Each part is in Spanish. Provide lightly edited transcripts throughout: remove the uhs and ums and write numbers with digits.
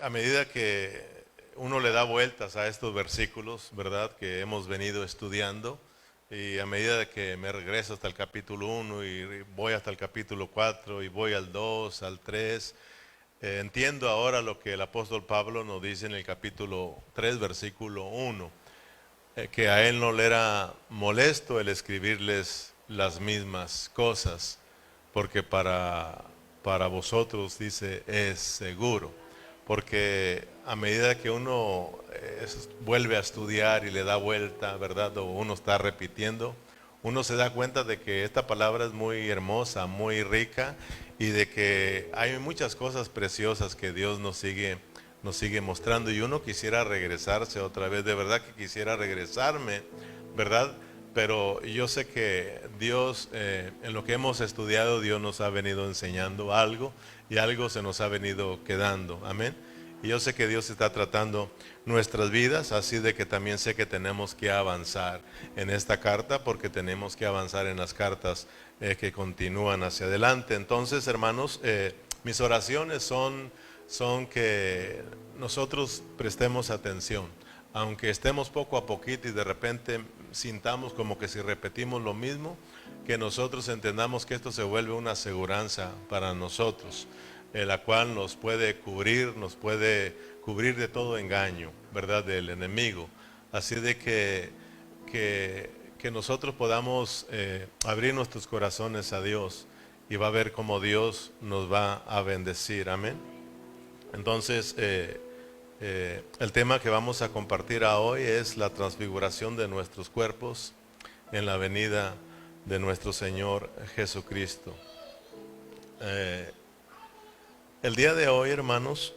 a medida que uno le da vueltas a estos versículos, ¿verdad? Que hemos venido estudiando, y a medida de que me regreso hasta el capítulo 1 y voy hasta el capítulo 4 y voy al 2, al 3, entiendo ahora lo que el apóstol Pablo nos dice en el capítulo 3, versículo 1, que a él no le era molesto el escribirles las mismas cosas, porque para vosotros, dice, es seguro. Porque a medida que uno vuelve a estudiar y le da vuelta, ¿verdad? O uno está repitiendo, uno se da cuenta de que esta palabra es muy hermosa, muy rica, y de que hay muchas cosas preciosas que Dios nos sigue mostrando, y uno quisiera regresarse otra vez, de verdad que quisiera regresarme, ¿verdad? Pero yo sé que Dios, en lo que hemos estudiado, Dios nos ha venido enseñando algo, y algo se nos ha venido quedando, amén. Y yo sé que Dios está tratando nuestras vidas, así de que también sé que tenemos que avanzar en esta carta, porque tenemos que avanzar en las cartas que continúan hacia adelante. Entonces, hermanos, mis oraciones son que nosotros prestemos atención, aunque estemos poco a poquito y de repente sintamos como que si repetimos lo mismo, que nosotros entendamos que esto se vuelve una aseguranza para nosotros, la cual nos puede cubrir de todo engaño, ¿verdad? Del enemigo. Así de que nosotros podamos abrir nuestros corazones a Dios, y va a ver cómo Dios nos va a bendecir, amén. Entonces, el tema que vamos a compartir hoy es la transfiguración de nuestros cuerpos en la venida de nuestro Señor Jesucristo. El día de hoy, hermanos,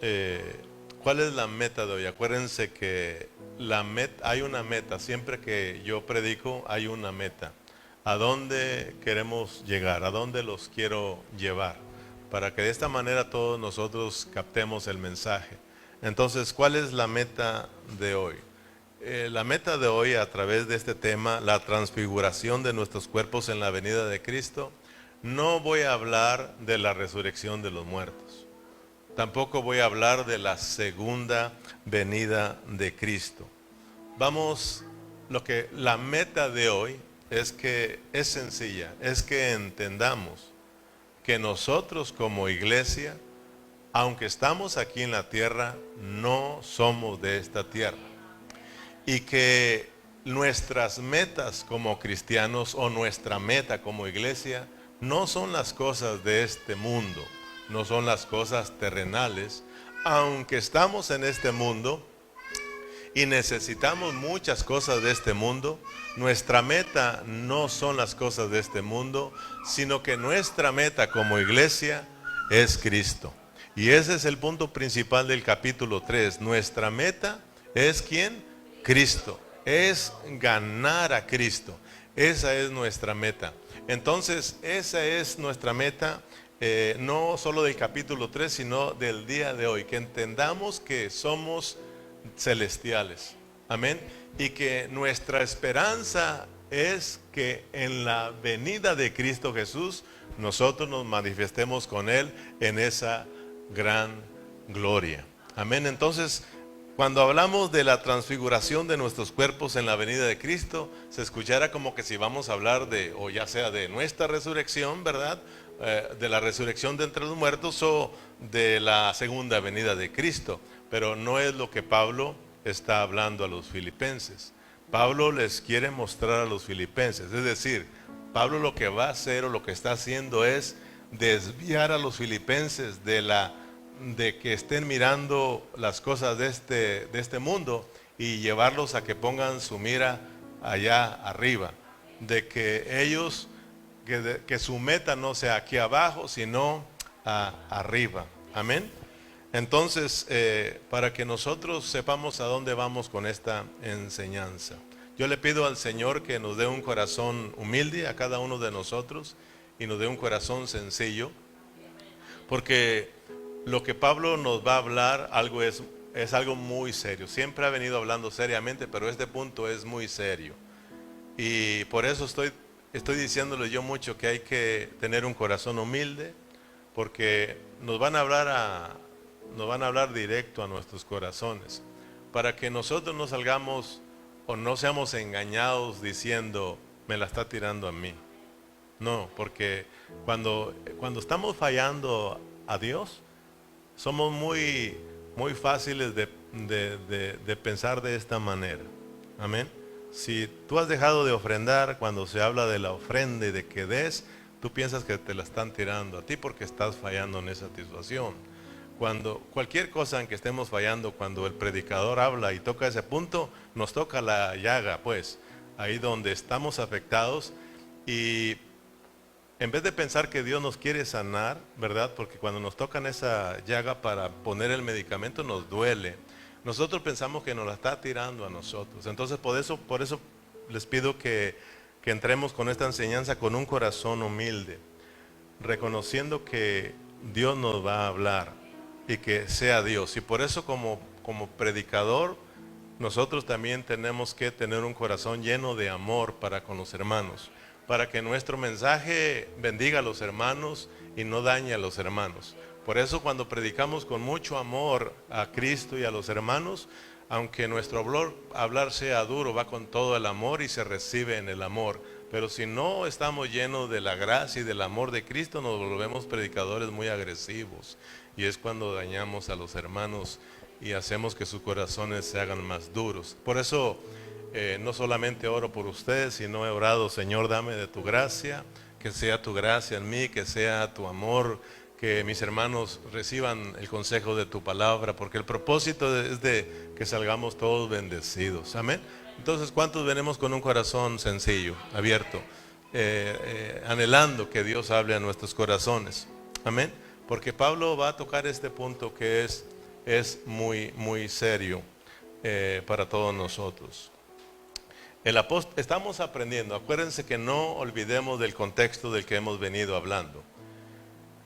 ¿cuál es la meta de hoy? Acuérdense que hay una meta. Siempre que yo predico hay una meta. ¿A dónde queremos llegar? ¿A dónde los quiero llevar? Para que de esta manera todos nosotros captemos el mensaje. Entonces, ¿cuál es la meta de hoy? La meta de hoy, a través de este tema, la transfiguración de nuestros cuerpos en la venida de Cristo, no voy a hablar de la resurrección de los muertos. Tampoco voy a hablar de la segunda venida de Cristo. La meta de hoy es sencilla, es que entendamos que nosotros como iglesia, aunque estamos aquí en la tierra, no somos de esta tierra. Y que nuestras metas como cristianos, o nuestra meta como iglesia, no son las cosas de este mundo, no son las cosas terrenales, aunque estamos en este mundo y necesitamos muchas cosas de este mundo. Nuestra meta no son las cosas de este mundo, sino que nuestra meta como iglesia es Cristo. Y ese es el punto principal del capítulo 3. Nuestra meta es ¿quién? Cristo. Es ganar a Cristo. Esa es nuestra meta. Entonces, esa es nuestra meta, no solo del capítulo 3, sino del día de hoy. Que entendamos que somos celestiales. Amén. Y que nuestra esperanza es que en la venida de Cristo Jesús nosotros nos manifestemos con Él en esa gran gloria. Amén. Entonces, cuando hablamos de la transfiguración de nuestros cuerpos en la venida de Cristo, se escuchará como que si vamos a hablar de, o ya sea de nuestra resurrección, ¿verdad? De la resurrección de entre los muertos, o de la segunda venida de Cristo. Pero no es lo que Pablo está hablando a los filipenses. Pablo les quiere mostrar a los filipenses, es decir, Pablo lo que va a hacer, o lo que está haciendo, es desviar a los filipenses de que estén mirando las cosas de este mundo, y llevarlos a que pongan su mira allá arriba, de que ellos, que su meta no sea aquí abajo, sino arriba. Amén. Entonces, para que nosotros sepamos a dónde vamos con esta enseñanza, yo le pido al Señor que nos dé un corazón humilde a cada uno de nosotros, y nos dé un corazón sencillo, porque lo que Pablo nos va a hablar es algo muy serio. Siempre ha venido hablando seriamente, pero este punto es muy serio. Y por eso estoy diciéndole yo mucho que hay que tener un corazón humilde, porque nos van a hablar nos van a hablar directo a nuestros corazones, para que nosotros no salgamos o no seamos engañados diciendo, me la está tirando a mí. No, porque cuando estamos fallando a Dios, somos muy fáciles de pensar de esta manera. Amén. Si tú has dejado de ofrendar, cuando se habla de la ofrenda y de que des, tú piensas que te la están tirando a ti porque estás fallando en esa situación. Cuando cualquier cosa en que estemos fallando, cuando el predicador habla y toca ese punto, nos toca la llaga, pues, ahí donde estamos afectados. Y en vez de pensar que Dios nos quiere sanar, ¿verdad? Porque cuando nos tocan esa llaga para poner el medicamento nos duele. Nosotros pensamos que nos la está tirando a nosotros. Entonces por eso les pido que entremos con esta enseñanza con un corazón humilde, reconociendo que Dios nos va a hablar y que sea Dios. Y por eso como predicador, nosotros también tenemos que tener un corazón lleno de amor para con los hermanos, para que nuestro mensaje bendiga a los hermanos y no dañe a los hermanos. Por eso cuando predicamos con mucho amor a Cristo y a los hermanos, aunque nuestro hablar sea duro, va con todo el amor y se recibe en el amor. Pero si no estamos llenos de la gracia y del amor de Cristo, nos volvemos predicadores muy agresivos. Y es cuando dañamos a los hermanos y hacemos que sus corazones se hagan más duros. Por eso no solamente oro por ustedes, sino he orado, Señor, dame de tu gracia, que sea tu gracia en mí, que sea tu amor, que mis hermanos reciban el consejo de tu palabra, porque el propósito es de que salgamos todos bendecidos. Amén. Entonces, ¿cuántos venimos con un corazón sencillo, abierto, anhelando que Dios hable a nuestros corazones? Amén. Porque Pablo va a tocar este punto que es muy serio para todos nosotros. Estamos aprendiendo, acuérdense que no olvidemos del contexto del que hemos venido hablando.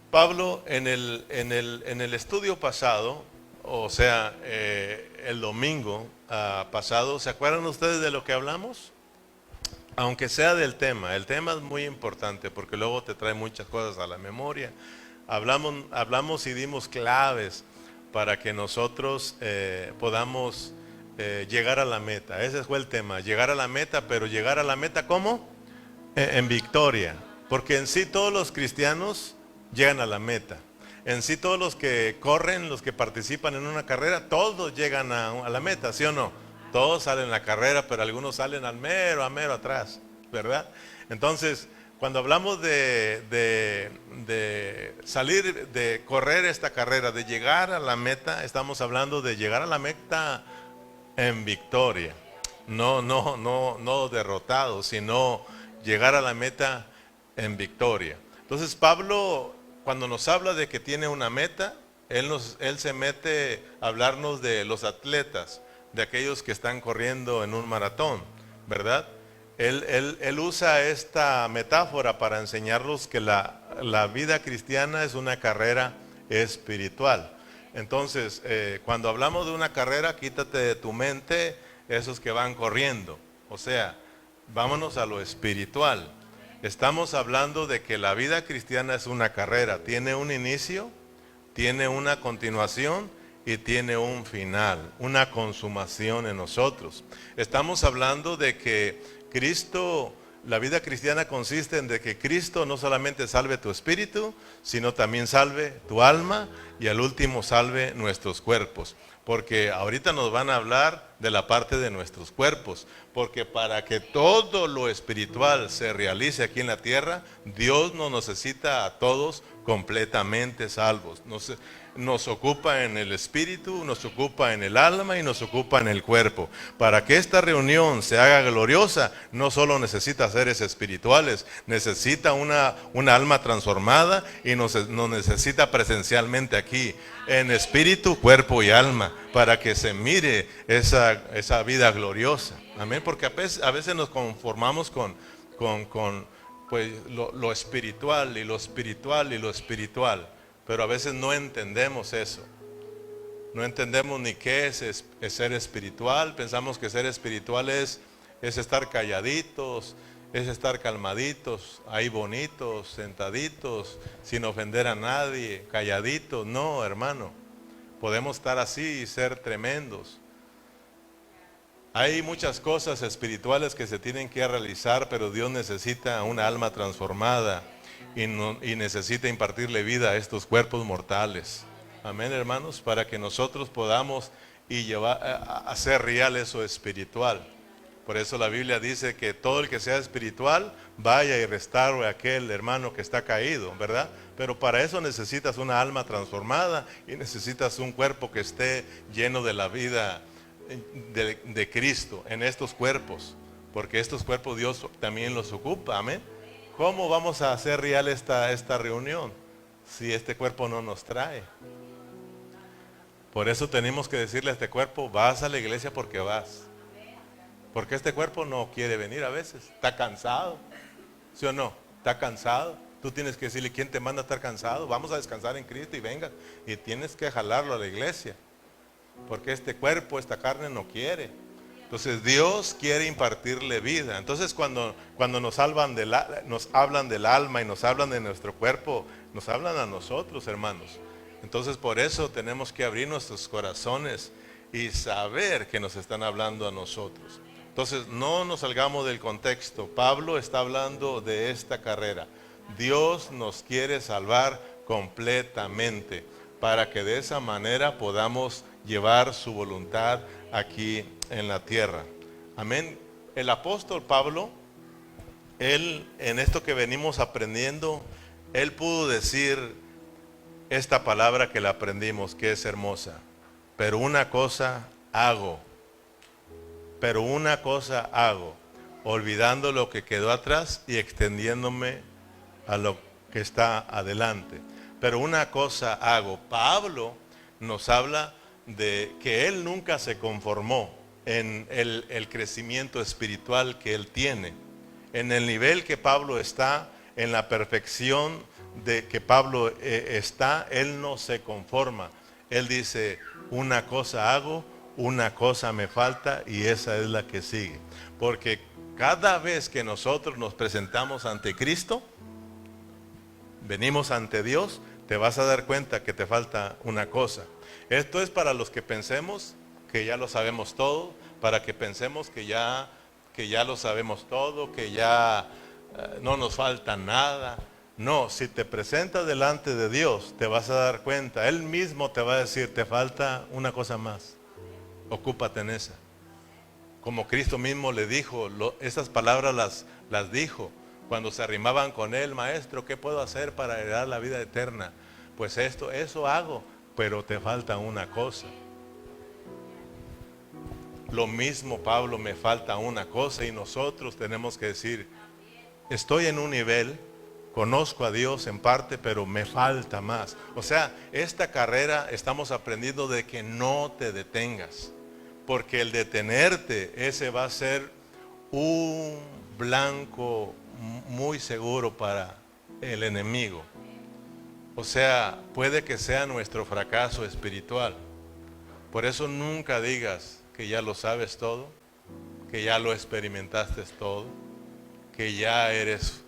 Pablo en el estudio pasado, o sea, el domingo pasado, ¿se acuerdan ustedes de lo que hablamos? Aunque sea del tema, el tema es muy importante porque luego te trae muchas cosas a la memoria. Hablamos y dimos claves para que nosotros podamos llegar a la meta. Ese fue el tema, llegar a la meta, pero llegar a la meta ¿cómo? En victoria, porque en sí todos los cristianos llegan a la meta. En sí todos los que corren, los que participan en una carrera, todos llegan a la meta, ¿sí o no? Todos salen a la carrera, pero algunos salen al mero atrás, ¿verdad? Entonces, cuando hablamos de salir, de correr esta carrera, de llegar a la meta, estamos hablando de llegar a la meta en victoria. No derrotado, sino llegar a la meta en victoria. Entonces Pablo, cuando nos habla de que tiene una meta, él se mete a hablarnos de los atletas, de aquellos que están corriendo en un maratón, ¿verdad? Él usa esta metáfora para enseñarnos que la vida cristiana es una carrera espiritual. Entonces, cuando hablamos de una carrera, quítate de tu mente esos que van corriendo. O sea, vámonos a lo espiritual. Estamos hablando de que la vida cristiana es una carrera. Tiene un inicio, tiene una continuación y tiene un final, una consumación en nosotros. Estamos hablando de que Cristo, la vida cristiana consiste en de que Cristo no solamente salve tu espíritu, sino también salve tu alma y al último salve nuestros cuerpos. Porque ahorita nos van a hablar de la parte de nuestros cuerpos. Porque para que todo lo espiritual se realice aquí en la tierra, Dios nos necesita a todos completamente salvos. Nos ocupa en el espíritu, nos ocupa en el alma y nos ocupa en el cuerpo. Para que esta reunión se haga gloriosa, no solo necesita seres espirituales, necesita una alma transformada y nos necesita presencialmente aquí, en espíritu, cuerpo y alma, para que se mire esa vida gloriosa. Amén, porque a veces nos conformamos con pues, lo espiritual y lo espiritual y lo espiritual. Pero a veces no entendemos eso. No entendemos ni qué es ser espiritual. Pensamos que ser espiritual es estar calladitos, es estar calmaditos, ahí bonitos, sentaditos, sin ofender a nadie, calladitos. No, hermano. Podemos estar así y ser tremendos. Hay muchas cosas espirituales que se tienen que realizar, pero Dios necesita una alma transformada y necesita impartirle vida a estos cuerpos mortales. Amén, hermanos, para que nosotros podamos y llevar a hacer real eso espiritual. Por eso la Biblia dice que todo el que sea espiritual vaya y restaure a aquel hermano que está caído, ¿verdad? Pero para eso necesitas una alma transformada y necesitas un cuerpo que esté lleno de la vida de Cristo en estos cuerpos, porque estos cuerpos Dios también los ocupa, amén. ¿Cómo vamos a hacer real esta reunión si este cuerpo no nos trae? Por eso tenemos que decirle a este cuerpo, vas a la iglesia porque vas. Porque este cuerpo no quiere venir a veces, está cansado, ¿sí o no? Está cansado. Tú tienes que decirle, ¿quién te manda a estar cansado? Vamos a descansar en Cristo y venga. Y tienes que jalarlo a la iglesia. Porque este cuerpo, esta carne no quiere. Entonces Dios quiere impartirle vida. Entonces cuando nos hablan del alma y nos hablan de nuestro cuerpo, nos hablan a nosotros, hermanos. Entonces por eso tenemos que abrir nuestros corazones y saber que nos están hablando a nosotros. Entonces no nos salgamos del contexto. Pablo está hablando de esta carrera. Dios nos quiere salvar completamente para que de esa manera podamos llevar su voluntad aquí en la tierra. Amén. El apóstol Pablo, él en esto que venimos aprendiendo, él pudo decir esta palabra que la aprendimos, que es hermosa. Pero una cosa hago, olvidando lo que quedó atrás y extendiéndome a lo que está adelante. Pero una cosa hago. Pablo nos habla de que él nunca se conformó en el crecimiento espiritual que él tiene. En el nivel que Pablo está, en la perfección de que Pablo está, él no se conforma. Él dice, una cosa hago, una cosa me falta y esa es la que sigue. Porque cada vez que nosotros nos presentamos ante Cristo, venimos ante Dios, te vas a dar cuenta que te falta una cosa. Esto es para los que pensemos que ya lo sabemos todo, para que pensemos que ya lo sabemos todo, que ya no nos falta nada. No, si te presentas delante de Dios, te vas a dar cuenta. Él mismo te va a decir, te falta una cosa más. Ocúpate en esa. Como Cristo mismo le dijo, esas palabras las dijo cuando se arrimaban con él, maestro, ¿qué puedo hacer para heredar la vida eterna? Pues eso hago, pero te falta una cosa. Lo mismo Pablo, me falta una cosa y nosotros tenemos que decir, estoy en un nivel, conozco a Dios en parte, pero me falta más. O sea, esta carrera estamos aprendiendo de que no te detengas, porque el detenerte, ese va a ser un blanco muy seguro para el enemigo. O sea, puede que sea nuestro fracaso espiritual. Por eso nunca digas que ya lo sabes todo, que ya lo experimentaste todo, que ya eres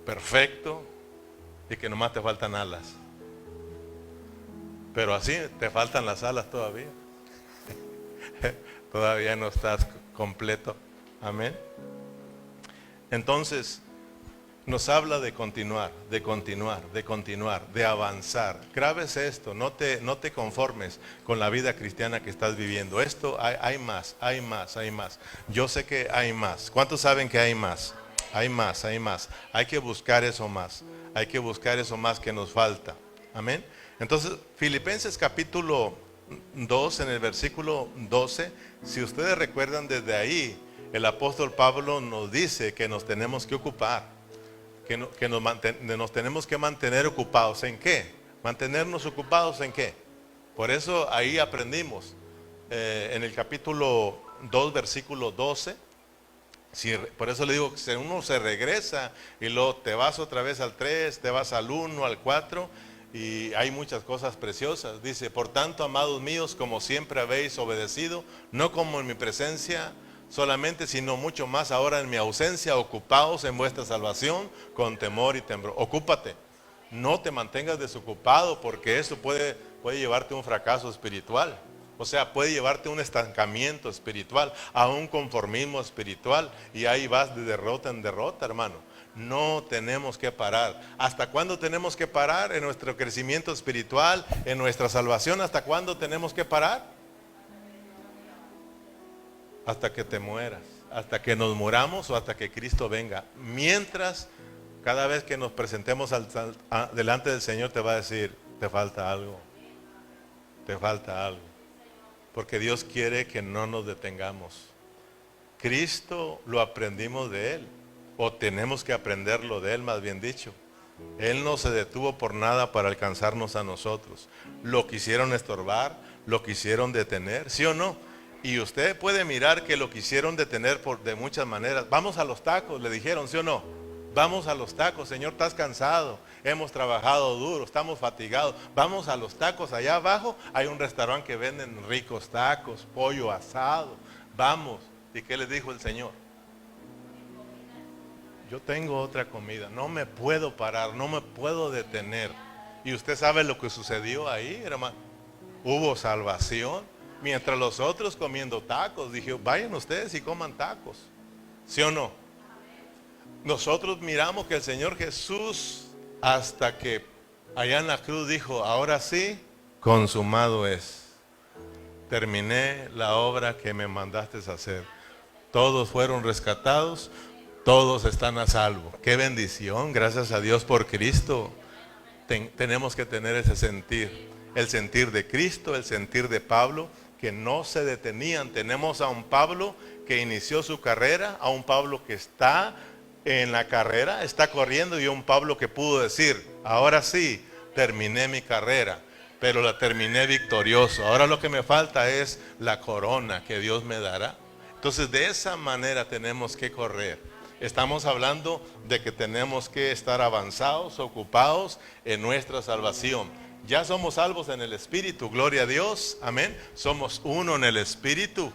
perfecto y que nomás te faltan alas. Pero así te faltan las alas todavía. Todavía no estás completo. Amén. Entonces nos habla de continuar, de avanzar. Grábese esto, no te conformes con la vida cristiana que estás viviendo. Esto hay más. Yo sé que hay más. ¿Cuántos saben que hay más? Hay más. Hay que buscar eso más. Hay que buscar eso más que nos falta. Amén. Entonces, Filipenses capítulo 2, en el versículo 12, si ustedes recuerdan desde ahí, el apóstol Pablo nos dice que nos tenemos que ocupar, que nos tenemos que mantener ocupados. ¿En qué? Mantenernos ocupados ¿en qué? Por eso ahí aprendimos en el capítulo 2, versículo 12. Por eso le digo que si uno se regresa y luego te vas otra vez al 3, te vas al 1, al 4 y hay muchas cosas preciosas. Dice, por tanto, amados míos, como siempre habéis obedecido, no como en mi presencia solamente, sino mucho más ahora en mi ausencia, ocupaos en vuestra salvación con temor y temblor. Ocúpate, no te mantengas desocupado, porque eso puede puede llevarte a un fracaso espiritual. O sea, puede llevarte a un estancamiento espiritual, a un conformismo espiritual. Y ahí vas de derrota en derrota, hermano. No tenemos que parar. ¿Hasta cuándo tenemos que parar en nuestro crecimiento espiritual, en nuestra salvación? ¿Hasta cuándo tenemos que parar? Hasta que te mueras, hasta que nos muramos o hasta que Cristo venga. Mientras, cada vez que nos presentemos delante del Señor te va a decir, te falta algo, te falta algo. Porque Dios quiere que no nos detengamos. Cristo lo aprendimos de Él, o tenemos que aprenderlo de Él, más bien dicho. Él no se detuvo por nada para alcanzarnos a nosotros. Lo quisieron estorbar, lo quisieron detener, ¿sí o no? Y usted puede mirar que lo quisieron detener de muchas maneras. Vamos a los tacos, le dijeron, ¿sí o no? Vamos a los tacos, Señor, estás cansado, hemos trabajado duro, estamos fatigados. Vamos a los tacos, allá abajo hay un restaurante que venden ricos tacos, pollo asado. Vamos. ¿Y qué les dijo el Señor? Yo tengo otra comida, no me puedo parar, no me puedo detener. Y usted sabe lo que sucedió ahí, hermano. Hubo salvación, mientras los otros comiendo tacos. Dije, vayan ustedes y coman tacos, ¿sí o no? Nosotros miramos que el Señor Jesús, hasta que allá en la cruz dijo, ahora sí, consumado es. Terminé la obra que me mandaste a hacer. Todos fueron rescatados, todos están a salvo. Qué bendición, gracias a Dios por Cristo. Tenemos que tener ese sentir. El sentir de Cristo, el sentir de Pablo, que no se detenían. Tenemos a un Pablo que inició su carrera, a un Pablo que está en la carrera, está corriendo, y un Pablo que pudo decir, ahora sí, terminé mi carrera, pero la terminé victorioso. Ahora lo que me falta es la corona que Dios me dará. Entonces de esa manera tenemos que correr. Estamos hablando de que tenemos que estar avanzados, ocupados en nuestra salvación. Ya somos salvos en el Espíritu, gloria a Dios, amén. Somos uno en el Espíritu.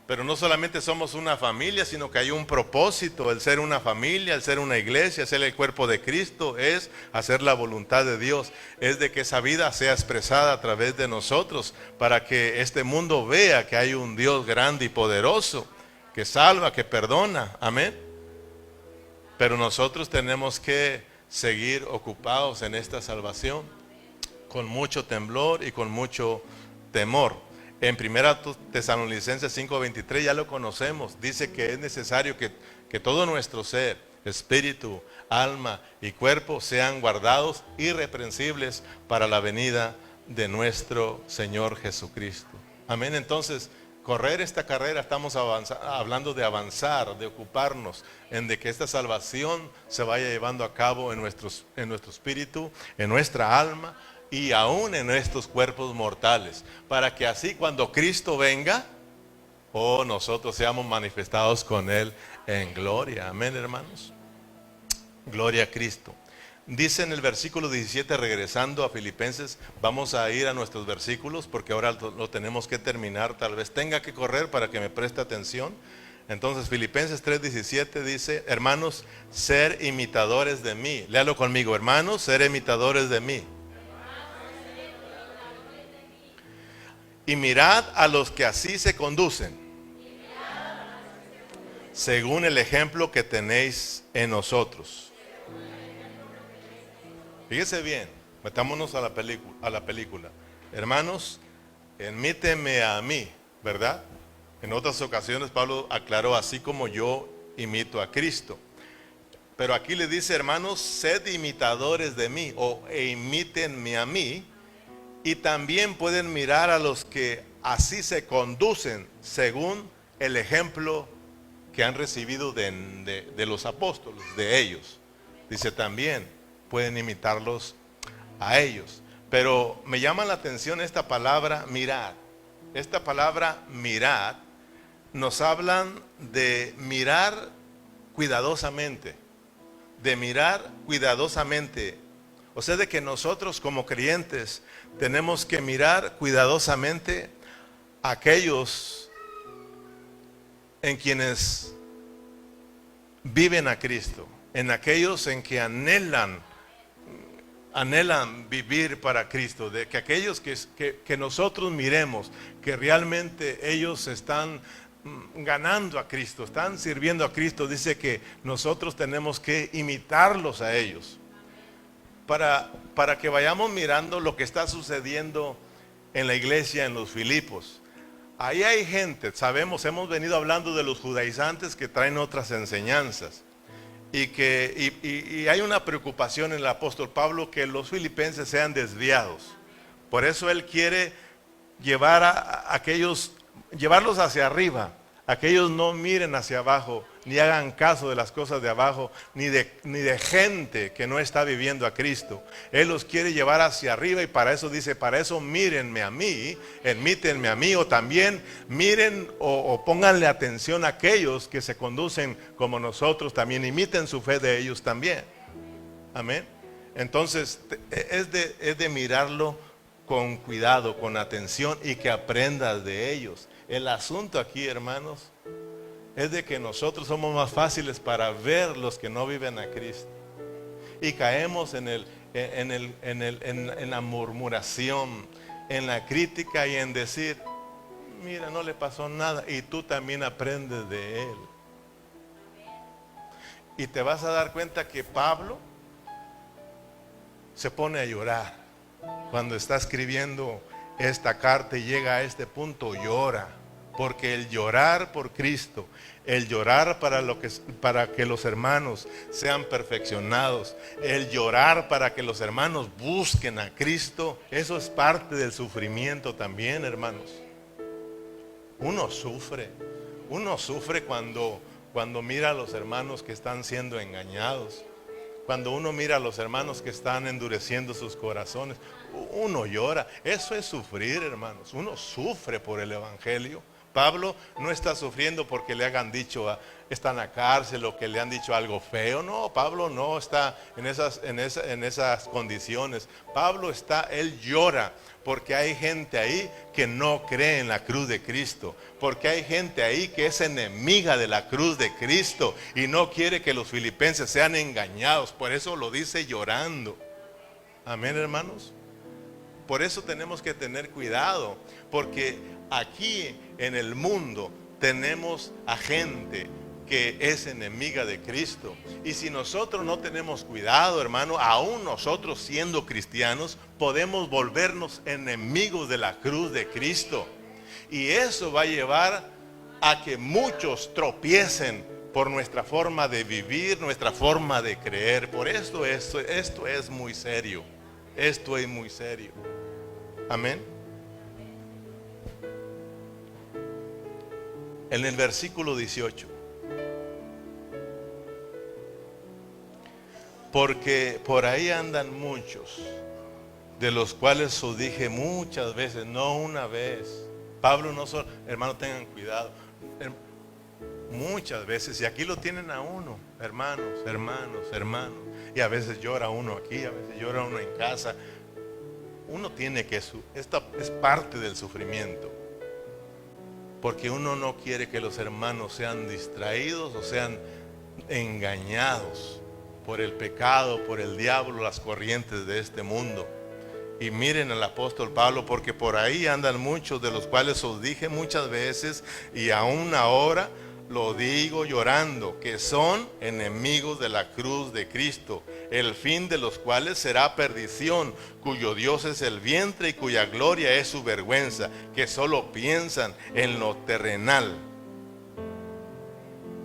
Pero no solamente somos una familia, sino que hay un propósito. El ser una familia, el ser una iglesia, ser el cuerpo de Cristo, es hacer la voluntad de Dios. Es de que esa vida sea expresada a través de nosotros, para que este mundo vea que hay un Dios grande y poderoso, que salva, que perdona, amén. Pero nosotros tenemos que seguir ocupados en esta salvación, con mucho temblor y con mucho temor. En 1 Tesalonicenses 5:23 ya lo conocemos. Dice que es necesario que todo nuestro ser, espíritu, alma y cuerpo sean guardados irreprensibles para la venida de nuestro Señor Jesucristo. Amén. Entonces, correr esta carrera, estamos hablando de avanzar, de ocuparnos en de que esta salvación se vaya llevando a cabo en nuestro espíritu, en nuestra alma, y aún en estos cuerpos mortales, para que así cuando Cristo venga, nosotros seamos manifestados con Él en gloria. Amén, hermanos. Gloria a Cristo. Dice en el versículo 17, regresando a Filipenses, vamos a ir a nuestros versículos porque ahora lo tenemos que terminar. Tal vez tenga que correr para que me preste atención. Entonces Filipenses 3:17 dice, hermanos, ser imitadores de mí. Léalo conmigo, hermanos, ser imitadores de mí. Y mirad a los que así se conducen, según el ejemplo que tenéis en nosotros. Fíjese bien, metámonos a la película. Hermanos, imítenme a mí, ¿verdad? En otras ocasiones Pablo aclaró, así como yo imito a Cristo. Pero aquí le dice, hermanos, sed imitadores de mí, imítenme a mí. Y también pueden mirar a los que así se conducen según el ejemplo que han recibido de los apóstoles, de ellos. Dice también, pueden imitarlos a ellos. Pero me llama la atención esta palabra mirad. Esta palabra mirad nos hablan de mirar cuidadosamente. De mirar cuidadosamente. O sea, de que nosotros como creyentes tenemos que mirar cuidadosamente a aquellos en quienes viven a Cristo, en aquellos en que anhelan anhelan vivir para Cristo, de que aquellos que nosotros miremos que realmente ellos están ganando a Cristo, están sirviendo a Cristo, dice que nosotros tenemos que imitarlos a ellos para que vayamos mirando lo que está sucediendo en la iglesia en los Filipos. Ahí hay gente, sabemos, hemos venido hablando de los judaizantes que traen otras enseñanzas y hay una preocupación en el apóstol Pablo que los filipenses sean desviados. Por eso él quiere llevar a aquellos, llevarlos hacia arriba, a que ellos no miren hacia abajo, ni hagan caso de las cosas de abajo, ni de gente que no está viviendo a Cristo. Él los quiere llevar hacia arriba y para eso dice, para eso mírenme a mí, imítenme a mí, o también miren o pónganle atención a aquellos que se conducen como nosotros, también imiten su fe de ellos también. Amén. Entonces es de mirarlo con cuidado, con atención y que aprendas de ellos. El asunto aquí, hermanos, es de que nosotros somos más fáciles para ver los que no viven a Cristo. Y caemos en la murmuración, en la crítica y en decir, mira, no le pasó nada. Y tú también aprendes de él. Y te vas a dar cuenta que Pablo se pone a llorar. Cuando está escribiendo esta carta y llega a este punto, llora. Porque el llorar por Cristo, el llorar para que los hermanos sean perfeccionados, el llorar para que los hermanos busquen a Cristo, eso es parte del sufrimiento también, hermanos. Uno sufre cuando mira a los hermanos que están siendo engañados. Cuando uno mira a los hermanos que están endureciendo sus corazones, uno llora. Eso es sufrir, hermanos. Uno sufre por el evangelio. Pablo no está sufriendo porque le hayan dicho está en la cárcel o que le han dicho algo feo. No, Pablo no está en esas condiciones. Él llora porque hay gente ahí que no cree en la cruz de Cristo. Porque hay gente ahí que es enemiga de la cruz de Cristo y no quiere que los filipenses sean engañados. Por eso lo dice llorando. Amén, hermanos. Por eso tenemos que tener cuidado, porque aquí en el mundo tenemos a gente que es enemiga de Cristo. Y si nosotros no tenemos cuidado, hermano, aún nosotros siendo cristianos, podemos volvernos enemigos de la cruz de Cristo. Y eso va a llevar a que muchos tropiecen por nuestra forma de vivir, nuestra forma de creer. Por esto es muy serio. Esto es muy serio. Amén. En el versículo 18. Porque por ahí andan muchos, de los cuales os dije muchas veces, no una vez. Pablo no solo, hermanos, tengan cuidado. Muchas veces, y aquí lo tienen a uno, hermanos. Y a veces llora uno aquí, a veces llora uno en casa. Uno tiene que, esta es parte del sufrimiento. Porque uno no quiere que los hermanos sean distraídos o sean engañados por el pecado, por el diablo, las corrientes de este mundo. Y miren al apóstol Pablo, porque por ahí andan muchos, de los cuales os dije muchas veces, y aún ahora lo digo llorando, que son enemigos de la cruz de Cristo, el fin de los cuales será perdición, cuyo Dios es el vientre y cuya gloria es su vergüenza, que solo piensan en lo terrenal.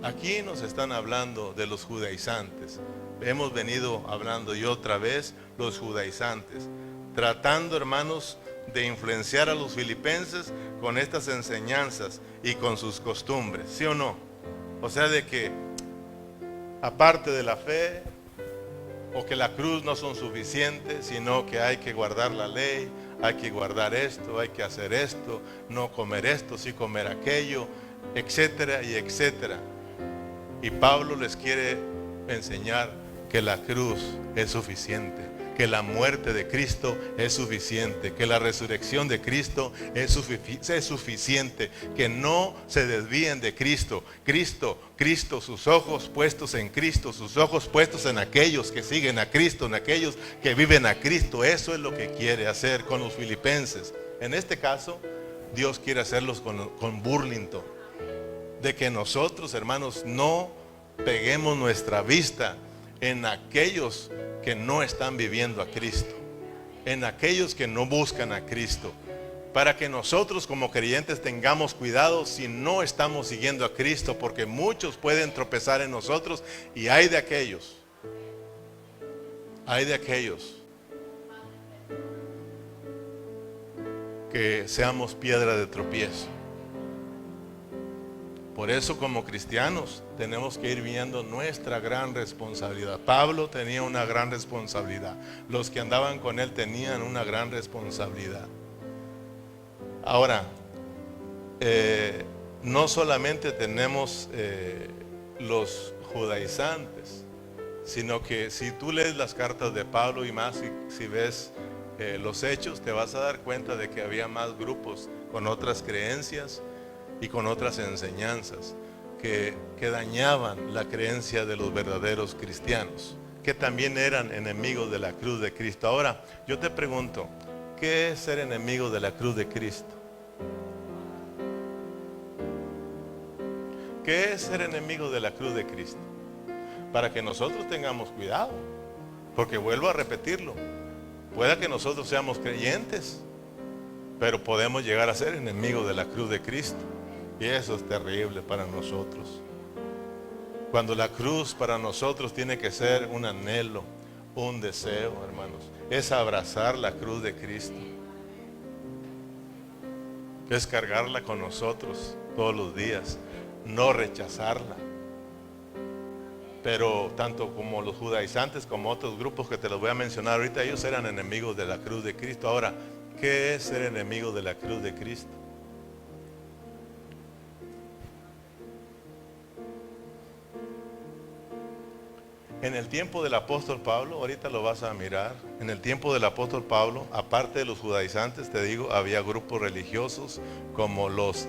Aquí nos están hablando de los judaizantes. Hemos venido hablando y otra vez los judaizantes, tratando, hermanos, de influenciar a los filipenses con estas enseñanzas y con sus costumbres, ¿sí o no? O sea, de que aparte de la fe o que la cruz no son suficientes, sino que hay que guardar la ley, hay que guardar esto, hay que hacer esto, no comer esto, sí comer aquello, etcétera y etcétera. Y Pablo les quiere enseñar que la cruz es suficiente, que la muerte de Cristo es suficiente, que la resurrección de Cristo es suficiente, que no se desvíen de Cristo. Cristo, sus ojos puestos en Cristo, sus ojos puestos en aquellos que siguen a Cristo, en aquellos que viven a Cristo. Eso es lo que quiere hacer con los filipenses. En este caso, Dios quiere hacerlos con Burlington, de que nosotros, hermanos, no peguemos nuestra vista en aquellos que no están viviendo a Cristo, en aquellos que no buscan a Cristo, para que nosotros como creyentes tengamos cuidado si no estamos siguiendo a Cristo, porque muchos pueden tropezar en nosotros, y hay de aquellos que seamos piedra de tropiezo. Por eso, como cristianos, tenemos que ir viendo nuestra gran responsabilidad. Pablo tenía una gran responsabilidad. Los que andaban con él tenían una gran responsabilidad. Ahora, no solamente tenemos los judaizantes, sino que si tú lees las cartas de Pablo y más, si ves los hechos, te vas a dar cuenta de que había más grupos con otras creencias y con otras enseñanzas que dañaban la creencia de los verdaderos cristianos, que también eran enemigos de la cruz de Cristo. Ahora, yo te pregunto, ¿qué es ser enemigo de la cruz de Cristo? ¿Qué es ser enemigo de la cruz de Cristo? Para que nosotros tengamos cuidado, porque vuelvo a repetirlo, pueda que nosotros seamos creyentes, pero podemos llegar a ser enemigos de la cruz de Cristo. Y eso es terrible para nosotros. Cuando la cruz para nosotros tiene que ser un anhelo, un deseo, hermanos, es abrazar la cruz de Cristo, es cargarla con nosotros todos los días, no rechazarla. Pero tanto como los judaizantes como otros grupos que te los voy a mencionar ahorita, ellos eran enemigos de la cruz de Cristo. Ahora, ¿qué es ser enemigo de la cruz de Cristo? En el tiempo del apóstol Pablo, ahorita lo vas a mirar, en el tiempo del apóstol Pablo, aparte de los judaizantes, te digo, había grupos religiosos como los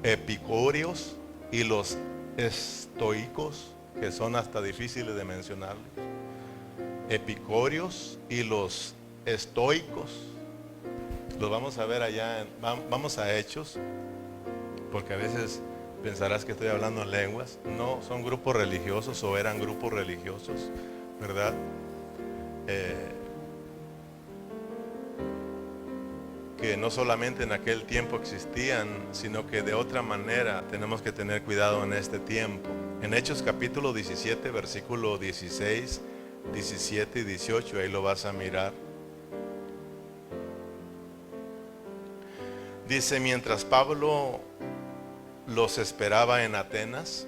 epicúreos y los estoicos, que son hasta difíciles de mencionarlos. Epicúreos y los estoicos, los vamos a ver allá, vamos a Hechos, porque a veces pensarás que estoy hablando en lenguas. No, son grupos religiosos o eran grupos religiosos, ¿verdad? Que no solamente en aquel tiempo existían, sino que de otra manera tenemos que tener cuidado en este tiempo. En Hechos capítulo 17, versículo 16, 17 y 18, ahí lo vas a mirar. Dice, mientras Pablo los esperaba en Atenas,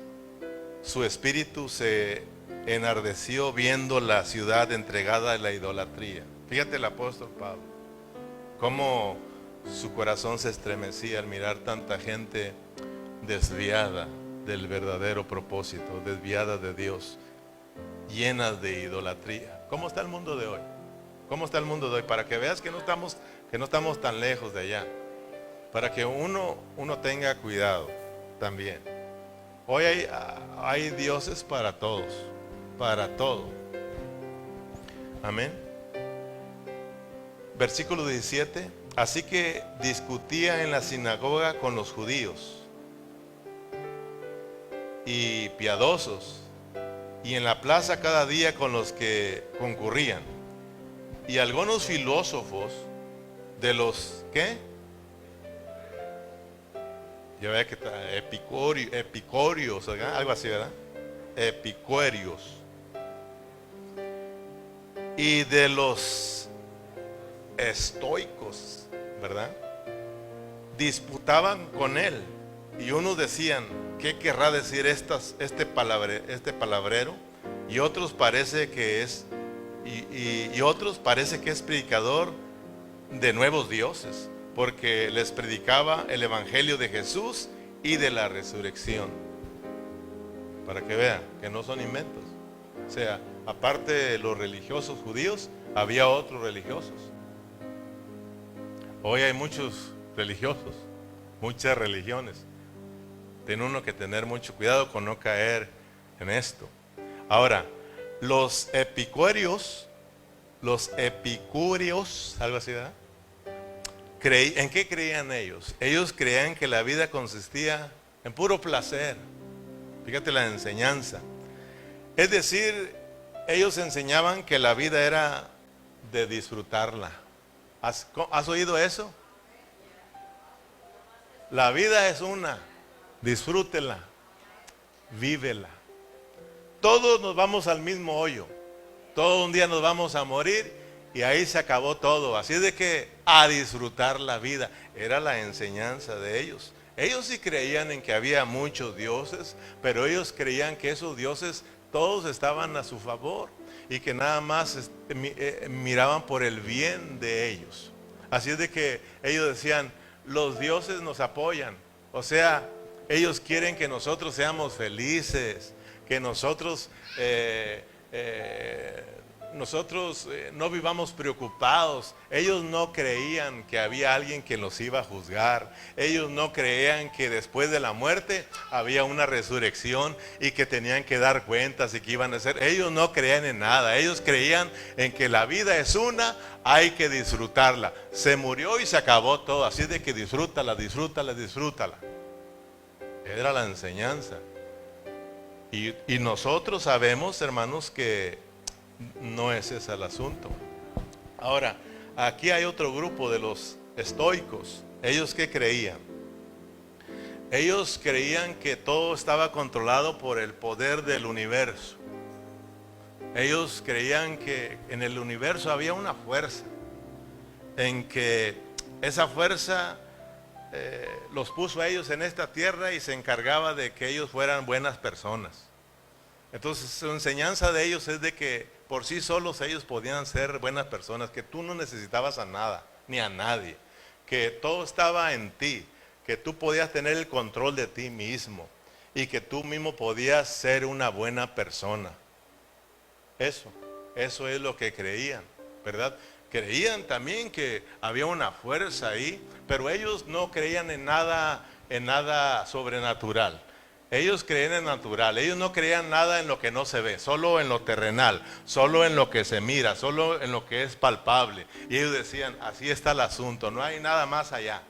su espíritu se enardeció viendo la ciudad entregada a la idolatría. Fíjate el apóstol Pablo, cómo su corazón se estremecía al mirar tanta gente desviada del verdadero propósito, desviada de Dios, llena de idolatría. ¿Cómo está el mundo de hoy? ¿Cómo está el mundo de hoy? Para que veas que no estamos tan lejos de allá, para que uno tenga cuidado también. Hoy hay dioses para todos, para todo. Amén. Versículo 17. Así que discutía en la sinagoga con los judíos y piadosos, y en la plaza cada día con los que concurrían. Y algunos filósofos de los ¿qué? Yo veo que está epicúreos, algo así, ¿verdad? Epicureos. Y de los estoicos, ¿verdad? Disputaban con él. Y unos decían, ¿qué querrá decir este palabrero? Y otros parece que es, y otros parece que es predicador de nuevos dioses, porque les predicaba el evangelio de Jesús y de la resurrección. Para que vean que no son inventos. O sea, aparte de los religiosos judíos, había otros religiosos. Hoy hay muchos religiosos, muchas religiones. Tiene uno que tener mucho cuidado con no caer en esto. Ahora, los epicúreos, algo así, ¿verdad? ¿En qué creían ellos? Ellos creían que la vida consistía en puro placer. Fíjate la enseñanza. Es decir, ellos enseñaban que la vida era de disfrutarla. ¿Has oído eso? La vida es una, disfrútela, vívela. Todos nos vamos al mismo hoyo. Todo un día nos vamos a morir y ahí se acabó todo. Así es de que a disfrutar la vida. Era la enseñanza de ellos. Ellos sí creían en que había muchos dioses, pero ellos creían que esos dioses todos estaban a su favor y que nada más miraban por el bien de ellos. Así es de que ellos decían, los dioses nos apoyan. O sea, ellos quieren que nosotros seamos felices, que nosotros no vivamos preocupados. Ellos no creían que había alguien que los iba a juzgar. Ellos no creían que después de la muerte había una resurrección y que tenían que dar cuentas y que iban a hacer. Ellos no creían en nada. Ellos creían en que la vida es una, hay que disfrutarla. Se murió y se acabó todo. Así de que disfrútala, disfrútala, disfrútala. Era la enseñanza. Y nosotros sabemos, hermanos, que no es ese el asunto. Ahora, aquí hay otro grupo de los estoicos. ¿Ellos qué creían? Ellos creían que todo estaba controlado por el poder del universo. Ellos creían que en el universo había una fuerza, en que esa fuerza los puso a ellos en esta tierra y se encargaba de que ellos fueran buenas personas. Entonces su enseñanza de ellos es de que por sí solos ellos podían ser buenas personas, que tú no necesitabas a nada, ni a nadie, que todo estaba en ti, que tú podías tener el control de ti mismo y que tú mismo podías ser una buena persona. Eso es lo que creían, ¿verdad? Creían también que había una fuerza ahí, pero ellos no creían en nada sobrenatural. Ellos creían en natural, ellos no creían nada en lo que no se ve, solo en lo terrenal, solo en lo que se mira, solo en lo que es palpable. Y ellos decían, así está el asunto, no hay nada más allá.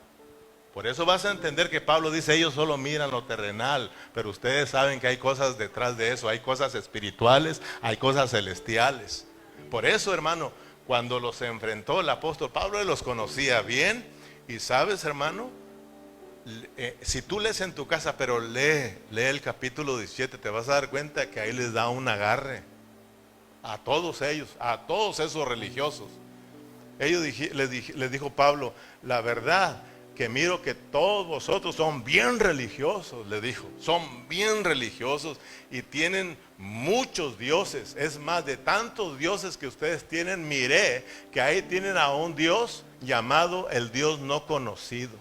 Por eso vas a entender que Pablo dice, ellos solo miran lo terrenal, pero ustedes saben que hay cosas detrás de eso, hay cosas espirituales, hay cosas celestiales. Por eso, hermano, cuando los enfrentó el apóstol Pablo, él los conocía bien. Y sabes, hermano, si tú lees en tu casa, pero lee el capítulo 17, te vas a dar cuenta que ahí les da un agarre a todos ellos, a todos esos religiosos. Les dijo Pablo, la verdad que miro que todos vosotros son bien religiosos, le dijo, son bien religiosos y tienen muchos dioses. Es más, de tantos dioses que ustedes tienen, miré que ahí tienen a un Dios llamado el Dios no conocido.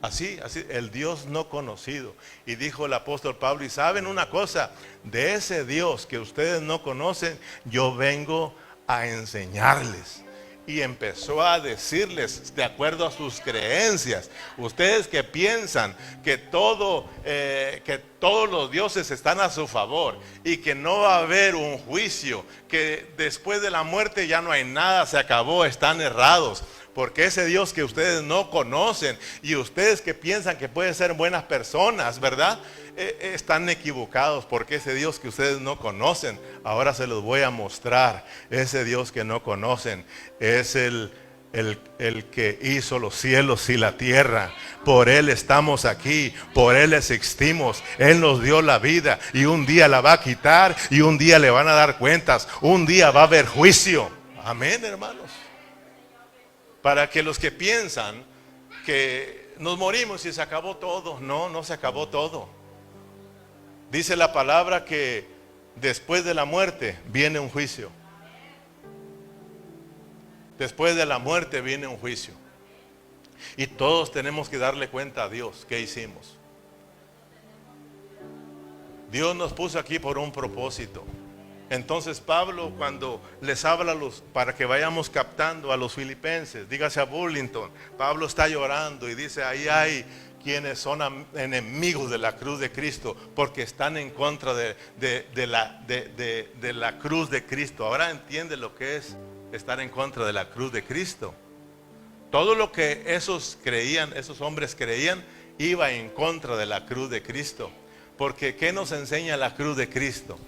Así, el Dios no conocido. Y dijo el apóstol Pablo, y saben una cosa, de ese Dios que ustedes no conocen, yo vengo a enseñarles. Y empezó a decirles de acuerdo a sus creencias. Ustedes que piensan que todos los dioses están a su favor y que no va a haber un juicio, que después de la muerte ya no hay nada, se acabó, están errados. Porque ese Dios que ustedes no conocen y ustedes que piensan que pueden ser buenas personas, ¿verdad? Están equivocados, porque ese Dios que ustedes no conocen, ahora se los voy a mostrar. Ese Dios que no conocen es el que hizo los cielos y la tierra. Por Él estamos aquí, por Él existimos. Él nos dio la vida y un día la va a quitar y un día le van a dar cuentas. Un día va a haber juicio. Amén, hermanos. Para que los que piensan que nos morimos y se acabó todo, no se acabó todo. Dice la palabra que después de la muerte viene un juicio. Después de la muerte viene un juicio. Y todos tenemos que darle cuenta a Dios qué hicimos. Dios nos puso aquí por un propósito. Entonces Pablo, cuando les habla para que vayamos captando a los filipenses, dígase a Burlington, Pablo está llorando y dice, ahí hay quienes son enemigos de la cruz de Cristo, porque están en contra de la cruz de Cristo. Ahora entiende lo que es estar en contra de la cruz de Cristo. Todo lo que esos hombres creían, iba en contra de la cruz de Cristo. Porque ¿qué nos enseña la cruz de Cristo?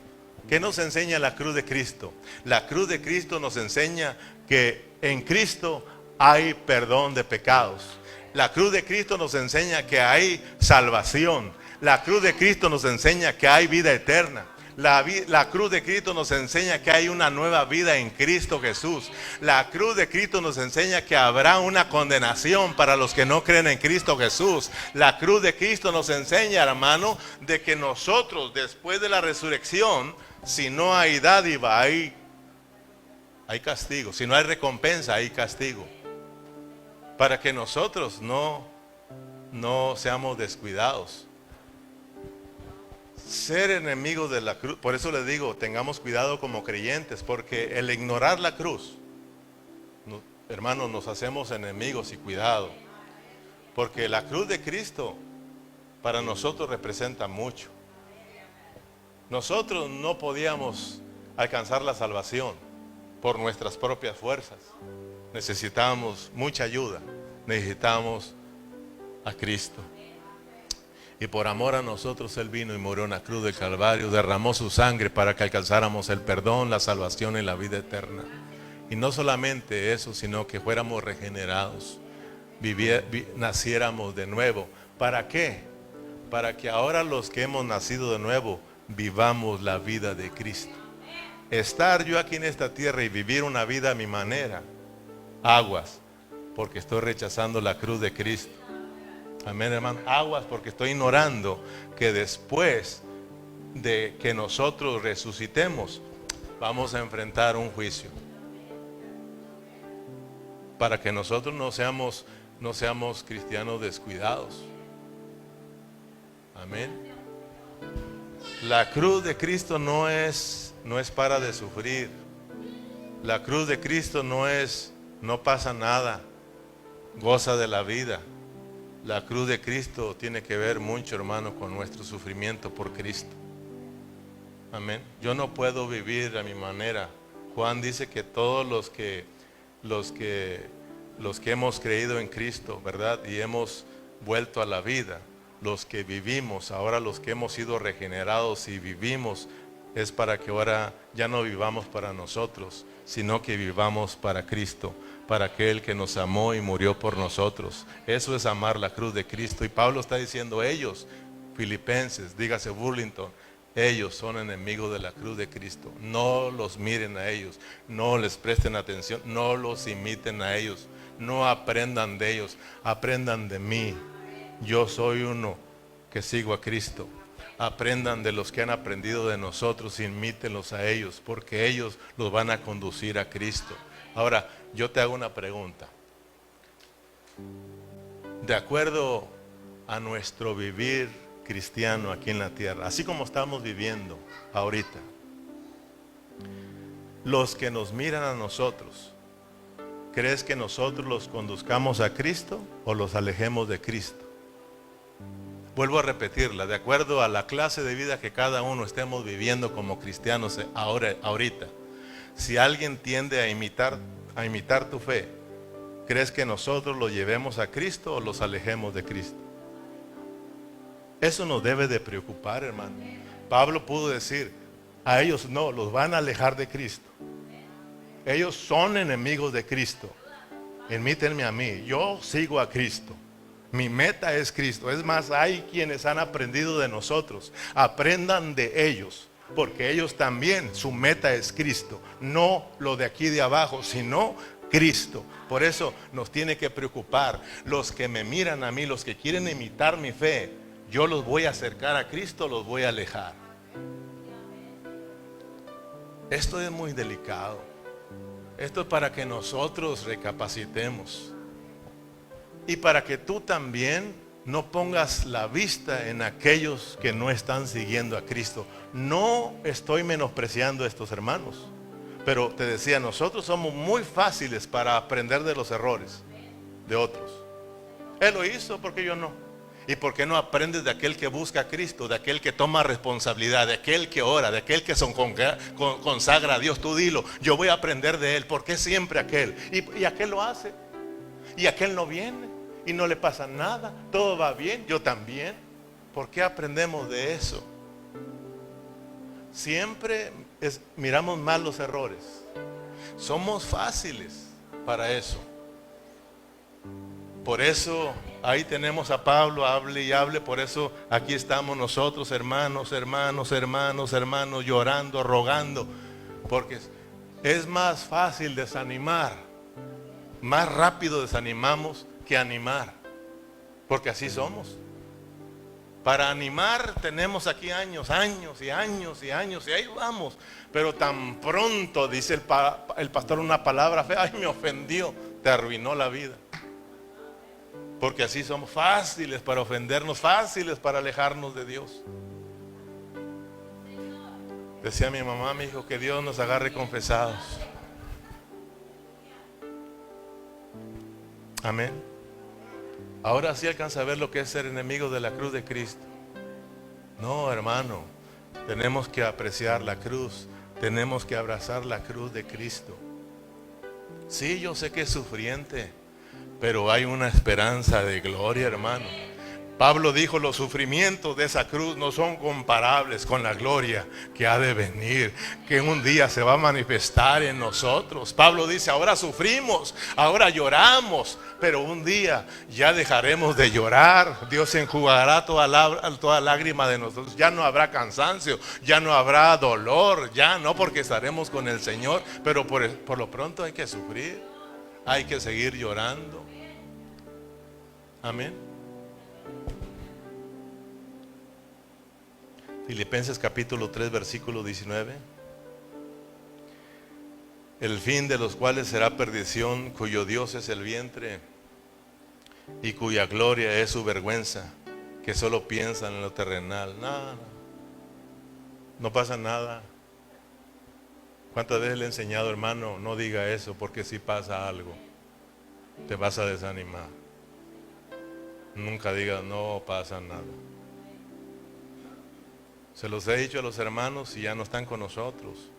¿Qué nos enseña la cruz de Cristo? La cruz de Cristo nos enseña que en Cristo hay perdón de pecados. La cruz de Cristo nos enseña que hay salvación. La cruz de Cristo nos enseña que hay vida eterna. La cruz de Cristo nos enseña que hay una nueva vida en Cristo Jesús. La cruz de Cristo nos enseña que habrá una condenación para los que no creen en Cristo Jesús. La cruz de Cristo nos enseña, hermano, de que nosotros después de la resurrección, si no hay dádiva, hay castigo. Si no hay recompensa, hay castigo. Para que nosotros no seamos descuidados. Ser enemigos de la cruz, por eso les digo, tengamos cuidado como creyentes, porque el ignorar la cruz, hermanos, nos hacemos enemigos y cuidado. Porque la cruz de Cristo para nosotros representa mucho. Nosotros no podíamos alcanzar la salvación por nuestras propias fuerzas. Necesitábamos mucha ayuda, necesitábamos a Cristo. Y por amor a nosotros Él vino y murió en la cruz del Calvario, derramó su sangre para que alcanzáramos el perdón, la salvación y la vida eterna. Y no solamente eso, sino que fuéramos regenerados, naciéramos de nuevo. ¿Para qué? Para que ahora los que hemos nacido de nuevo vivamos la vida de Cristo. Estar yo aquí en esta tierra y vivir una vida a mi manera, aguas, porque estoy rechazando la cruz de Cristo. Amén, hermano. Aguas, porque estoy ignorando que después de que nosotros resucitemos, vamos a enfrentar un juicio. Para que nosotros no seamos cristianos descuidados. Amén. La cruz de Cristo no es para de sufrir. La cruz de Cristo no pasa nada. Goza de la vida. La cruz de Cristo tiene que ver mucho, hermano, con nuestro sufrimiento por Cristo. Amén. Yo no puedo vivir a mi manera. Juan dice que todos los que hemos creído en Cristo, ¿verdad? Y hemos vuelto a la vida, los que vivimos, ahora los que hemos sido regenerados y vivimos, es para que ahora ya no vivamos para nosotros, sino que vivamos para Cristo, para aquel que nos amó y murió por nosotros. Eso es amar la cruz de Cristo. Y Pablo está diciendo, ellos, filipenses, dígase Burlington, ellos son enemigos de la cruz de Cristo. No los miren a ellos, no les presten atención, no los imiten a ellos, no aprendan de ellos, aprendan de mí. Yo soy uno que sigo a Cristo. Aprendan de los que han aprendido de nosotros, imítenlos a ellos, porque ellos los van a conducir a Cristo. Ahora, yo te hago una pregunta. De acuerdo a nuestro vivir cristiano aquí en la tierra, así como estamos viviendo ahorita, los que nos miran a nosotros, ¿crees que nosotros los conduzcamos a Cristo o los alejemos de Cristo? Vuelvo a repetirla, de acuerdo a la clase de vida que cada uno estemos viviendo como cristianos ahorita. Si alguien tiende a imitar tu fe, ¿crees que nosotros lo llevemos a Cristo o los alejemos de Cristo? Eso nos debe de preocupar, hermano. Pablo pudo decir, a ellos no, los van a alejar de Cristo. Ellos son enemigos de Cristo. Imítenme a mí, yo sigo a Cristo. Mi meta es Cristo. Es más, hay quienes han aprendido de nosotros. Aprendan de ellos, porque ellos también, su meta es Cristo. No lo de aquí de abajo, sino Cristo. Por eso nos tiene que preocupar. Los que me miran a mí, los que quieren imitar mi fe, yo los voy a acercar a Cristo, los voy a alejar. Esto es muy delicado. Esto es para que nosotros recapacitemos. Y para que tú también no pongas la vista en aquellos que no están siguiendo a Cristo. No estoy menospreciando a estos hermanos, pero te decía, nosotros somos muy fáciles para aprender de los errores de otros. Él lo hizo, porque yo no. ¿Y por qué no aprendes de aquel que busca a Cristo, de aquel que toma responsabilidad, de aquel que ora, de aquel que consagra a Dios? Tú dilo, yo voy a aprender de él. ¿Por qué siempre aquel? Y aquel lo hace, y aquel no viene, y no le pasa nada, todo va bien, yo también. ¿Por qué aprendemos de eso? Siempre miramos mal los errores. Somos fáciles para eso. Por eso ahí tenemos a Pablo, hable y hable. Por eso aquí estamos nosotros, hermanos, llorando, rogando. Porque es más fácil desanimar. Más rápido desanimamos que animar. Porque así somos. Para animar tenemos aquí años y ahí vamos. Pero tan pronto dice el pastor una palabra fea, ay, me ofendió, te arruinó la vida. Porque así somos, fáciles para ofendernos, fáciles para alejarnos de Dios. Decía mi mamá, mi hijo, que Dios nos agarre confesados. Amén. Ahora sí alcanza a ver lo que es ser enemigo de la cruz de Cristo. No, hermano, tenemos que apreciar la cruz, tenemos que abrazar la cruz de Cristo. Sí, yo sé que es sufriente, pero hay una esperanza de gloria, hermano. Pablo dijo, los sufrimientos de esa cruz no son comparables con la gloria que ha de venir, que un día se va a manifestar en nosotros. Pablo dice, ahora sufrimos, ahora lloramos, pero un día ya dejaremos de llorar. Dios enjugará toda lágrima de nosotros. Ya no habrá cansancio, ya no habrá dolor, ya no, porque estaremos con el Señor. Pero por lo pronto hay que sufrir, hay que seguir llorando. Amén. Filipenses capítulo 3 versículo 19. El fin de los cuales será perdición, cuyo Dios es el vientre y cuya gloria es su vergüenza, que solo piensan en lo terrenal. No pasa nada. ¿Cuántas veces le he enseñado, hermano? No diga eso, porque si pasa algo te vas a desanimar. Nunca digas, no pasa nada. Se los he dicho a los hermanos y ya no están con nosotros.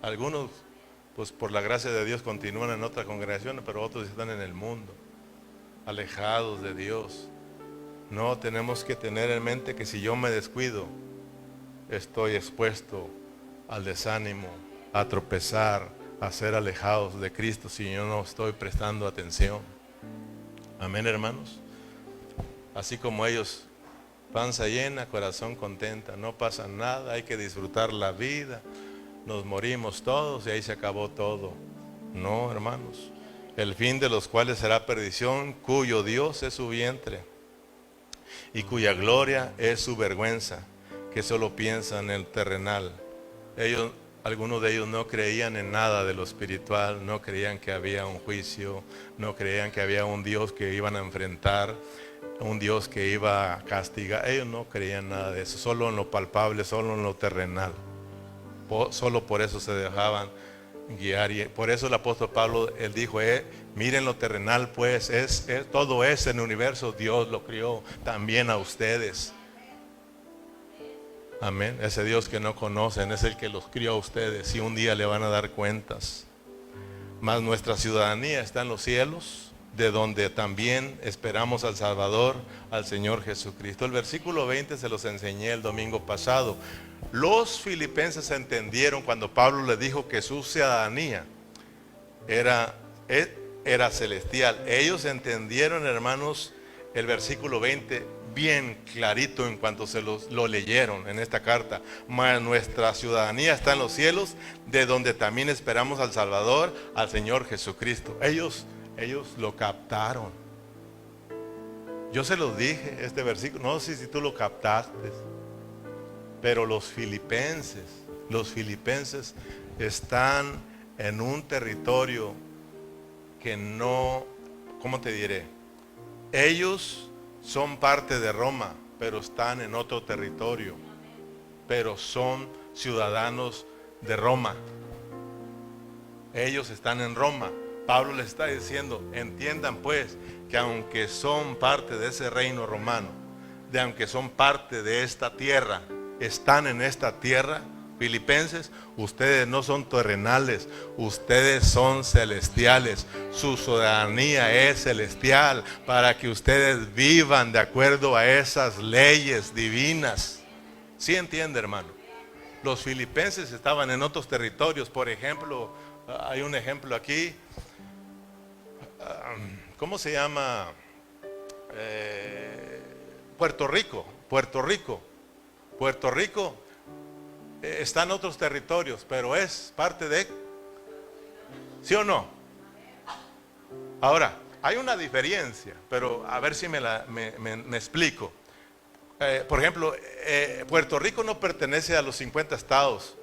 Algunos, pues por la gracia de Dios, continúan en otra congregación, pero otros están en el mundo, alejados de Dios. No, tenemos que tener en mente que si yo me descuido, estoy expuesto al desánimo, a tropezar, a ser alejados de Cristo si yo no estoy prestando atención. Amén, hermanos. Así como ellos, panza llena, corazón contenta, no pasa nada, hay que disfrutar la vida, nos morimos todos y ahí se acabó todo. No, hermanos, el fin de los cuales será perdición, cuyo Dios es su vientre y cuya gloria es su vergüenza, que solo piensan en el terrenal. Algunos de ellos no creían en nada de lo espiritual, no creían que había un juicio, no creían que había un Dios que iban a enfrentar, un Dios que iba a castigar. Ellos no creían nada de eso, solo en lo palpable, solo en lo terrenal. Solo por eso se dejaban guiar. Y por eso el apóstol Pablo, él dijo, miren lo terrenal, pues todo es en el universo, Dios lo crió también a ustedes. Amén. Ese Dios que no conocen es el que los crió a ustedes y un día le van a dar cuentas. Mas nuestra ciudadanía está en los cielos, de donde también esperamos al Salvador, al Señor Jesucristo. El versículo 20 se los enseñé el domingo pasado. Los filipenses entendieron cuando Pablo les dijo que su ciudadanía era celestial. Ellos entendieron, hermanos, el versículo 20 bien clarito en cuanto lo leyeron en esta carta. Mas nuestra ciudadanía está en los cielos, de donde también esperamos al Salvador, al Señor Jesucristo. Ellos lo captaron. Yo se los dije, este versículo, no sé si tú lo captaste, pero los filipenses están en un territorio que no, ¿cómo te diré? Ellos son parte de Roma, pero están en otro territorio, pero son ciudadanos de Roma. Ellos están en Roma. Pablo les está diciendo, entiendan pues que aunque son parte de ese reino romano, de aunque son parte de esta tierra, están en esta tierra, filipenses, ustedes no son terrenales, ustedes son celestiales. Su ciudadanía es celestial para que ustedes vivan de acuerdo a esas leyes divinas. ¿Sí entiende, hermano? Los filipenses estaban en otros territorios. Por ejemplo, hay un ejemplo aquí. ¿Cómo se llama? Puerto Rico. Puerto Rico está en otros territorios, pero es parte de... ¿Sí o no? Ahora, hay una diferencia, pero a ver si me explico. Por ejemplo, Puerto Rico no pertenece a los 50 estados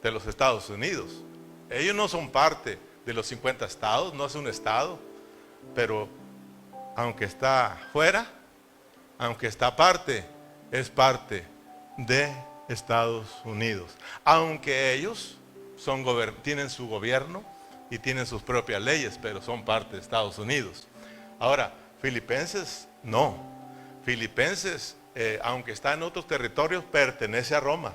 de los Estados Unidos. Ellos no son parte de los 50 estados, no es un estado, pero aunque está fuera, aunque está parte, es parte de Estados Unidos. Aunque ellos tienen su gobierno y tienen sus propias leyes, pero son parte de Estados Unidos. Ahora, Filipenses no. Filipenses, aunque está en otros territorios, pertenece a Roma,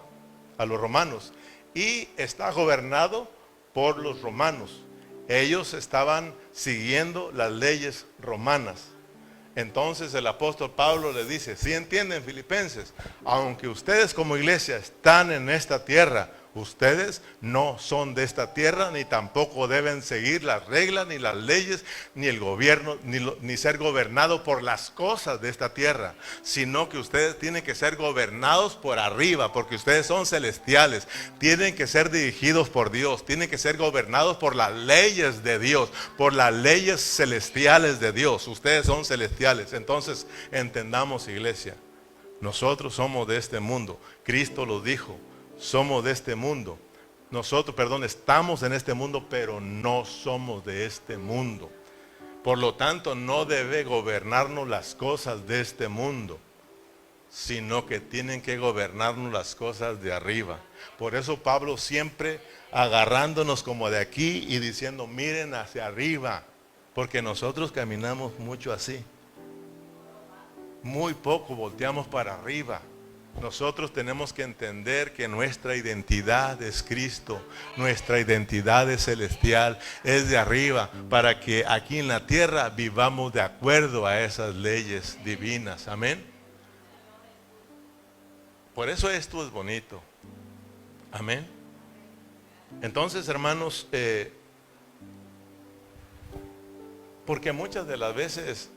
a los romanos, y está gobernado por los romanos. Ellos estaban siguiendo las leyes romanas. Entonces el apóstol Pablo le dice, ¿sí entienden, filipenses? Aunque ustedes como iglesia están en esta tierra, ustedes no son de esta tierra, ni tampoco deben seguir las reglas, ni las leyes, ni el gobierno, ni ser gobernados por las cosas de esta tierra, sino que ustedes tienen que ser gobernados por arriba, porque ustedes son celestiales, tienen que ser dirigidos por Dios, tienen que ser gobernados por las leyes de Dios, por las leyes celestiales de Dios. Ustedes son celestiales. Entonces entendamos, iglesia, nosotros somos de este mundo. Cristo lo dijo. Somos de este mundo. Estamos en este mundo, pero no somos de este mundo. Por lo tanto, no debe gobernarnos las cosas de este mundo, sino que tienen que gobernarnos las cosas de arriba. Por eso Pablo siempre agarrándonos como de aquí y diciendo, miren hacia arriba, porque nosotros caminamos mucho así. Muy poco volteamos para arriba. Nosotros tenemos que entender que nuestra identidad es Cristo, nuestra identidad es celestial, es de arriba, para que aquí en la tierra vivamos de acuerdo a esas leyes divinas. Amén. Por eso esto es bonito. Amén. Entonces, hermanos, porque muchas de las veces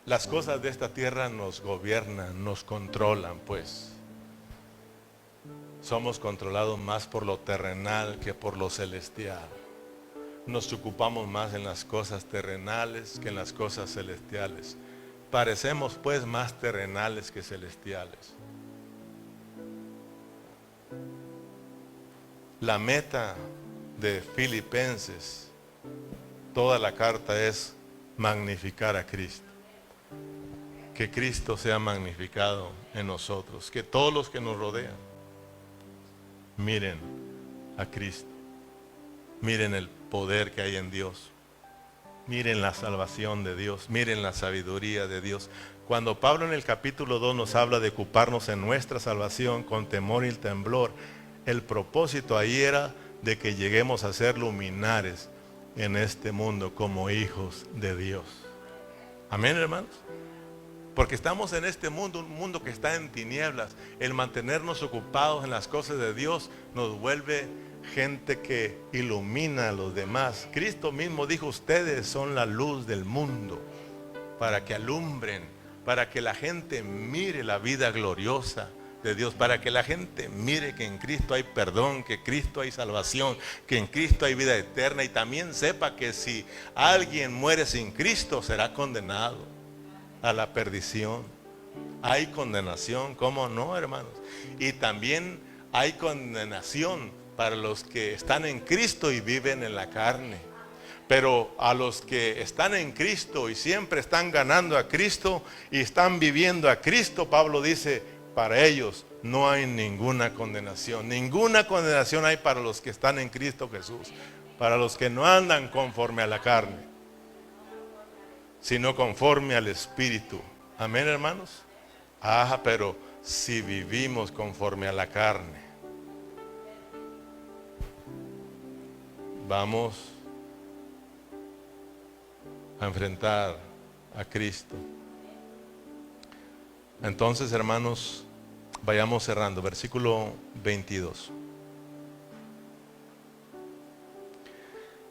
las cosas de esta tierra nos gobiernan, nos controlan, pues. Somos controlados más por lo terrenal que por lo celestial. Nos ocupamos más en las cosas terrenales que en las cosas celestiales. Parecemos pues más terrenales que celestiales. La meta de Filipenses, toda la carta es magnificar a Cristo. Que Cristo sea magnificado en nosotros, que todos los que nos rodean miren a Cristo, miren el poder que hay en Dios, miren la salvación de Dios, miren la sabiduría de Dios. Cuando Pablo en el capítulo 2 nos habla de ocuparnos en nuestra salvación con temor y temblor, el propósito ahí era de que lleguemos a ser luminares en este mundo como hijos de Dios. Amén, hermanos. Porque estamos en este mundo, un mundo que está en tinieblas. El mantenernos ocupados en las cosas de Dios nos vuelve gente que ilumina a los demás. Cristo mismo dijo, ustedes son la luz del mundo, para que alumbren, para que la gente mire la vida gloriosa de Dios, para que la gente mire que en Cristo hay perdón, que en Cristo hay salvación, que en Cristo hay vida eterna, y también sepa que si alguien muere sin Cristo será condenado a la perdición. Hay condenación, ¿cómo no, hermanos? Y también hay condenación para los que están en Cristo y viven en la carne. Pero a los que están en Cristo y siempre están ganando a Cristo y están viviendo a Cristo, Pablo dice, para ellos no hay ninguna condenación. Ninguna condenación hay para los que están en Cristo Jesús. Para los que no andan conforme a la carne, sino conforme al Espíritu. Amén, hermanos. Pero si vivimos conforme a la carne, vamos a enfrentar a Cristo. Entonces, hermanos, vayamos cerrando. Versículo 22.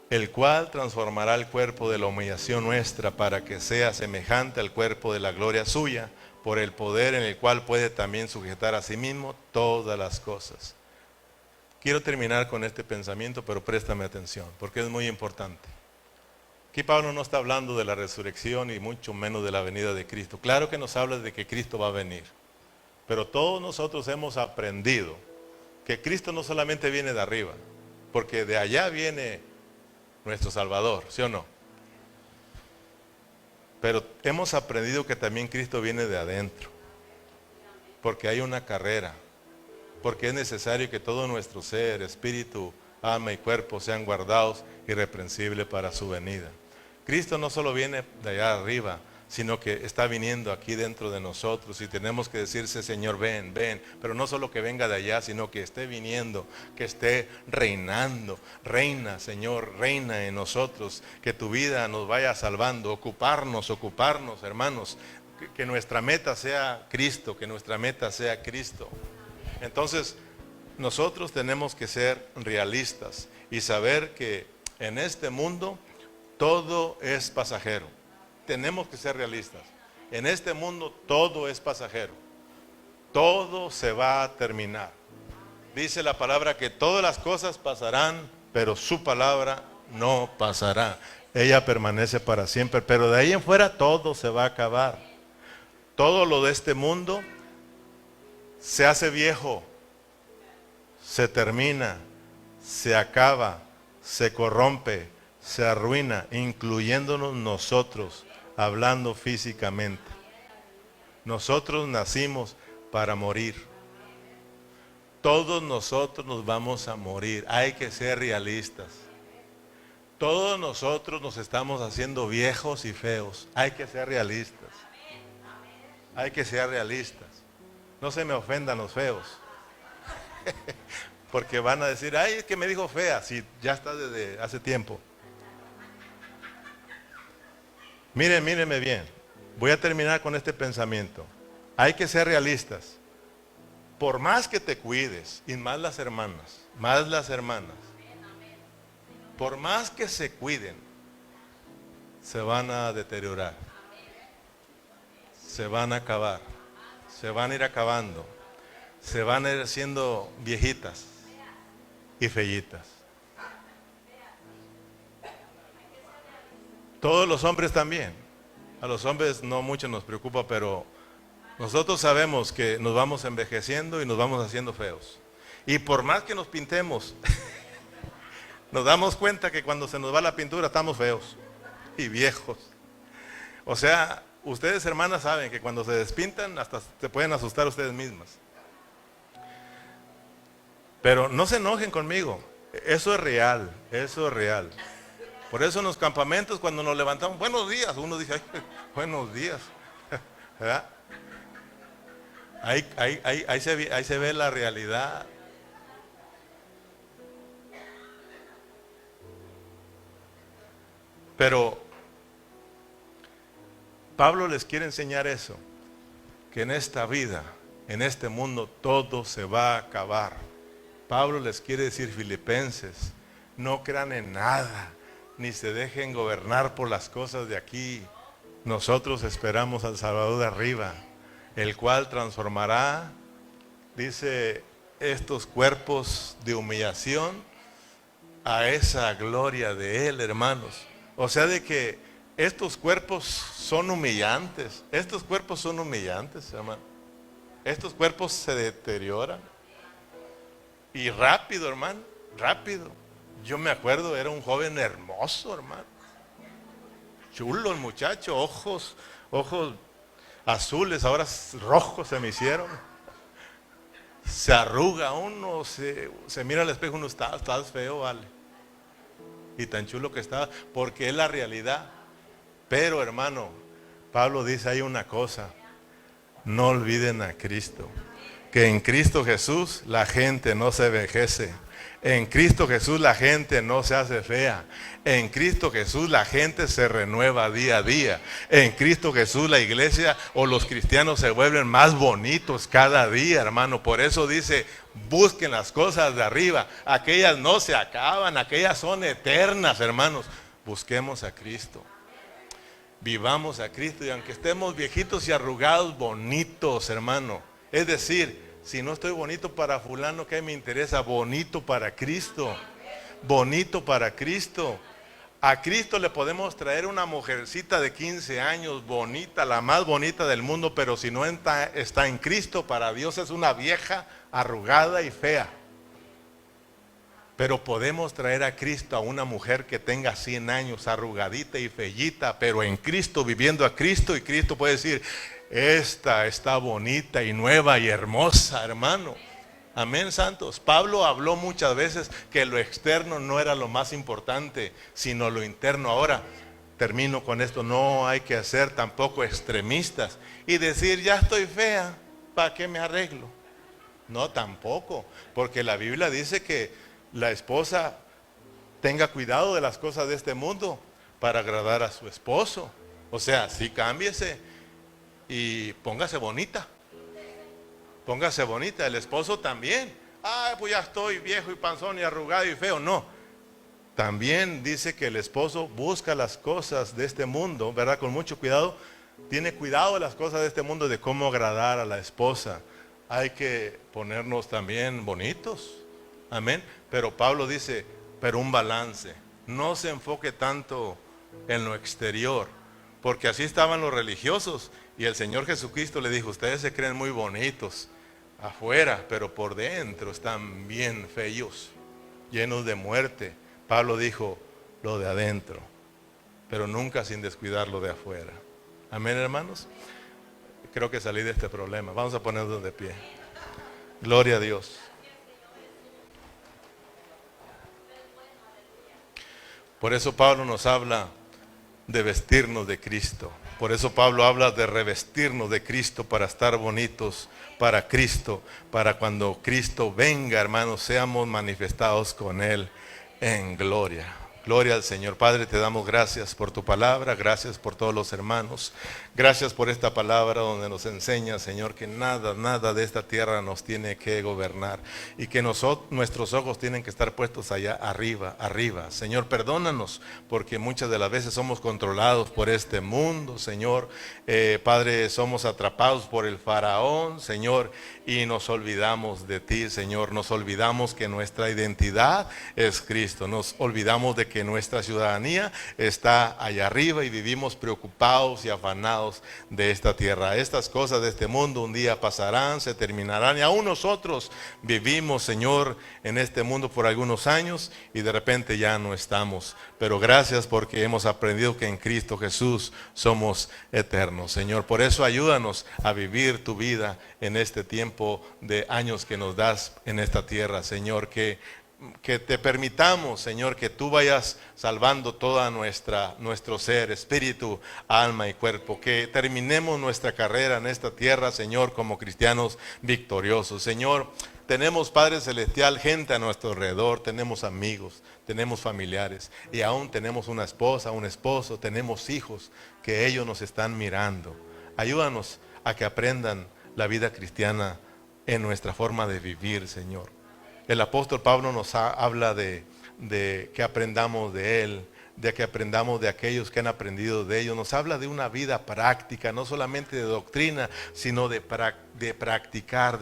El cual transformará el cuerpo de la humillación nuestra para que sea semejante al cuerpo de la gloria suya, por el poder en el cual puede también sujetar a sí mismo todas las cosas. Quiero terminar con este pensamiento, pero préstame atención, porque es muy importante. Aquí Pablo no está hablando de la resurrección y mucho menos de la venida de Cristo. Claro que nos habla de que Cristo va a venir, pero todos nosotros hemos aprendido que Cristo no solamente viene de arriba, porque de allá viene nuestro Salvador, ¿sí o no? Pero hemos aprendido que también Cristo viene de adentro, porque hay una carrera, porque es necesario que todo nuestro ser, espíritu, alma y cuerpo sean guardados irreprensibles para su venida. Cristo no solo viene de allá arriba, sino que está viniendo aquí dentro de nosotros y tenemos que decirse, Señor, ven, ven, pero no solo que venga de allá, sino que esté viniendo, que esté reinando. Reina, Señor, reina en nosotros, que tu vida nos vaya salvando, ocuparnos, hermanos, que nuestra meta sea Cristo, que nuestra meta sea Cristo. Entonces, nosotros tenemos que ser realistas y saber que en este mundo todo es pasajero. Tenemos que ser realistas. En este mundo todo es pasajero. Todo se va a terminar. Dice la palabra que todas las cosas pasarán, pero su palabra no pasará. Ella permanece para siempre, pero de ahí en fuera todo se va a acabar. Todo lo de este mundo se hace viejo, se termina, se acaba, se corrompe, se arruina, incluyéndonos nosotros, hablando físicamente. Nosotros nacimos para morir. Todos nosotros nos vamos a morir. Hay que ser realistas. Todos nosotros nos estamos haciendo viejos y feos. Hay que ser realistas. Hay que ser realistas. No se me ofendan los feos. Porque van a decir, ay, es que me dijo fea. Sí, ya está desde hace tiempo. Mírenme bien. Voy a terminar con este pensamiento. Hay que ser realistas. Por más que te cuides, y más las hermanas, por más que se cuiden, se van a deteriorar. Se van a acabar. Se van a ir acabando. Se van a ir haciendo viejitas y fellitas. Todos los hombres también. A los hombres no mucho nos preocupa, pero nosotros sabemos que nos vamos envejeciendo y nos vamos haciendo feos. Y por más que nos pintemos, nos damos cuenta que cuando se nos va la pintura estamos feos y viejos. O sea, ustedes hermanas saben que cuando se despintan hasta se pueden asustar ustedes mismas. Pero no se enojen conmigo, eso es real, eso es real. Por eso en los campamentos cuando nos levantamos, buenos días, uno dice, ay, buenos días, ¿verdad? Ahí se ve la realidad. Pero Pablo les quiere enseñar eso, que en esta vida, en este mundo, todo se va a acabar. Pablo les quiere decir, filipenses, no crean en nada, ni se dejen gobernar por las cosas de aquí. Nosotros esperamos al Salvador de arriba, el cual transformará, dice, estos cuerpos de humillación a esa gloria de Él, hermanos. O sea, de que estos cuerpos son humillantes. Estos cuerpos son humillantes, hermano. Estos cuerpos se deterioran. Y rápido, hermano, rápido. Yo me acuerdo, era un joven hermoso, hermano. chulo el muchacho, ojos azules, ahora rojos se me hicieron. Se arruga uno, se mira al espejo, uno estás feo, vale. Y tan chulo que está, porque es la realidad. Pero hermano, Pablo dice ahí una cosa: no olviden a Cristo, que en Cristo Jesús la gente no se envejece. En Cristo Jesús la gente no se hace fea. En Cristo Jesús la gente se renueva día a día. En Cristo Jesús la iglesia o los cristianos se vuelven más bonitos cada día, hermano. Por eso dice, busquen las cosas de arriba. Aquellas no se acaban, aquellas son eternas, hermanos. Busquemos a Cristo. Vivamos a Cristo, y aunque estemos viejitos y arrugados, bonitos, hermano. Es decir, si no estoy bonito para fulano, ¿qué me interesa? Bonito para Cristo. Bonito para Cristo. A Cristo le podemos traer una mujercita de 15 años, bonita, la más bonita del mundo, pero si no está en Cristo, para Dios es una vieja arrugada y fea. Pero podemos traer a Cristo a una mujer que tenga 100 años, arrugadita y fellita, pero en Cristo, viviendo a Cristo, y Cristo puede decir, esta está bonita y nueva y hermosa, hermano. Amén, santos. Pablo habló muchas veces que lo externo no era lo más importante, sino lo interno. Ahora, termino con esto, no hay que ser tampoco extremistas y decir, ya estoy fea, ¿para qué me arreglo? No, tampoco, porque la Biblia dice que la esposa tenga cuidado de las cosas de este mundo para agradar a su esposo. O sea, sí, cámbiese y póngase bonita. Póngase bonita, el esposo también. Ay, pues ya estoy viejo y panzón y arrugado y feo. No, también dice que el esposo busca las cosas de este mundo, ¿verdad? Con mucho cuidado. Tiene cuidado de las cosas de este mundo, de cómo agradar a la esposa. Hay que ponernos también bonitos. Amén. Pero Pablo dice, pero un balance. No se enfoque tanto en lo exterior, porque así estaban los religiosos. Y el Señor Jesucristo le dijo, ustedes se creen muy bonitos afuera, pero por dentro están bien feos, llenos de muerte. Pablo dijo, lo de adentro, pero nunca sin descuidar lo de afuera. Amén, hermanos. Creo que salí de este problema. Vamos a ponernos de pie. Gloria a Dios. Por eso Pablo nos habla de vestirnos de Cristo. Por eso Pablo habla de revestirnos de Cristo para estar bonitos para Cristo, para cuando Cristo venga, hermanos, seamos manifestados con Él en gloria. Gloria al Señor. Padre, te damos gracias por tu palabra, gracias por todos los hermanos, gracias por esta palabra donde nos enseña, Señor, que nada de esta tierra nos tiene que gobernar y que nuestros ojos tienen que estar puestos allá arriba. Señor, perdónanos porque muchas de las veces somos controlados por este mundo, Señor. Padre, somos atrapados por el faraón, Señor, y nos olvidamos de ti, Señor. Nos olvidamos que nuestra identidad es Cristo. Nos olvidamos de que nuestra ciudadanía está allá arriba y vivimos preocupados y afanados de esta tierra. Estas cosas de este mundo un día pasarán, se terminarán, y aún nosotros vivimos, Señor, en este mundo por algunos años y de repente ya no estamos. Pero gracias porque hemos aprendido que en Cristo Jesús somos eternos, Señor. Por eso ayúdanos a vivir tu vida en este tiempo de años que nos das en esta tierra, Señor, que te permitamos, Señor, que tú vayas salvando toda nuestro ser, espíritu, alma y cuerpo, que terminemos nuestra carrera en esta tierra, Señor, como cristianos victoriosos. Señor, tenemos, Padre Celestial, gente a nuestro alrededor, tenemos amigos, tenemos familiares y aún tenemos una esposa, un esposo, tenemos hijos que ellos nos están mirando. Ayúdanos a que aprendan la vida cristiana en nuestra forma de vivir, Señor. El apóstol Pablo nos habla de que aprendamos de él, de que aprendamos de aquellos que han aprendido de ellos. Nos habla de una vida práctica, no solamente de doctrina, sino de practicar,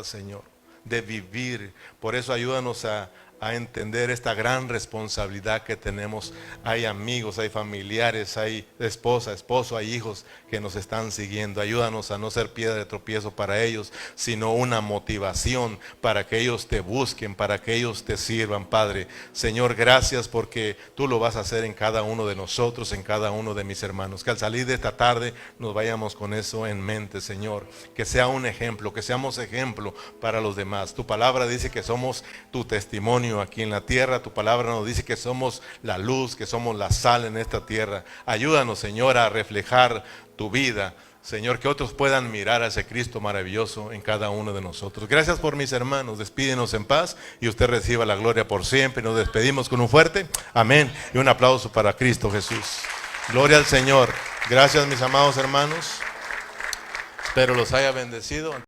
Señor, de vivir. Por eso ayúdanos a a entender esta gran responsabilidad que tenemos. Hay amigos, hay familiares, hay esposa, esposo, hay hijos que nos están siguiendo. Ayúdanos a no ser piedra de tropiezo para ellos, sino una motivación para que ellos te busquen, para que ellos te sirvan, Padre. Señor, gracias porque tú lo vas a hacer en cada uno de nosotros, en cada uno de mis hermanos. Que al salir de esta tarde nos vayamos con eso en mente, Señor. Que sea un ejemplo, que seamos ejemplo para los demás. Tu palabra dice que somos tu testimonio aquí en la tierra. Tu palabra nos dice que somos la luz, que somos la sal en esta tierra. Ayúdanos, Señor, a reflejar tu vida, Señor, que otros puedan mirar a ese Cristo maravilloso en cada uno de nosotros. Gracias por mis hermanos. Despídenos en paz y usted reciba la gloria por siempre. Nos despedimos con un fuerte amén y un aplauso para Cristo Jesús. Gloria al Señor. Gracias, mis amados hermanos. Espero los haya bendecido.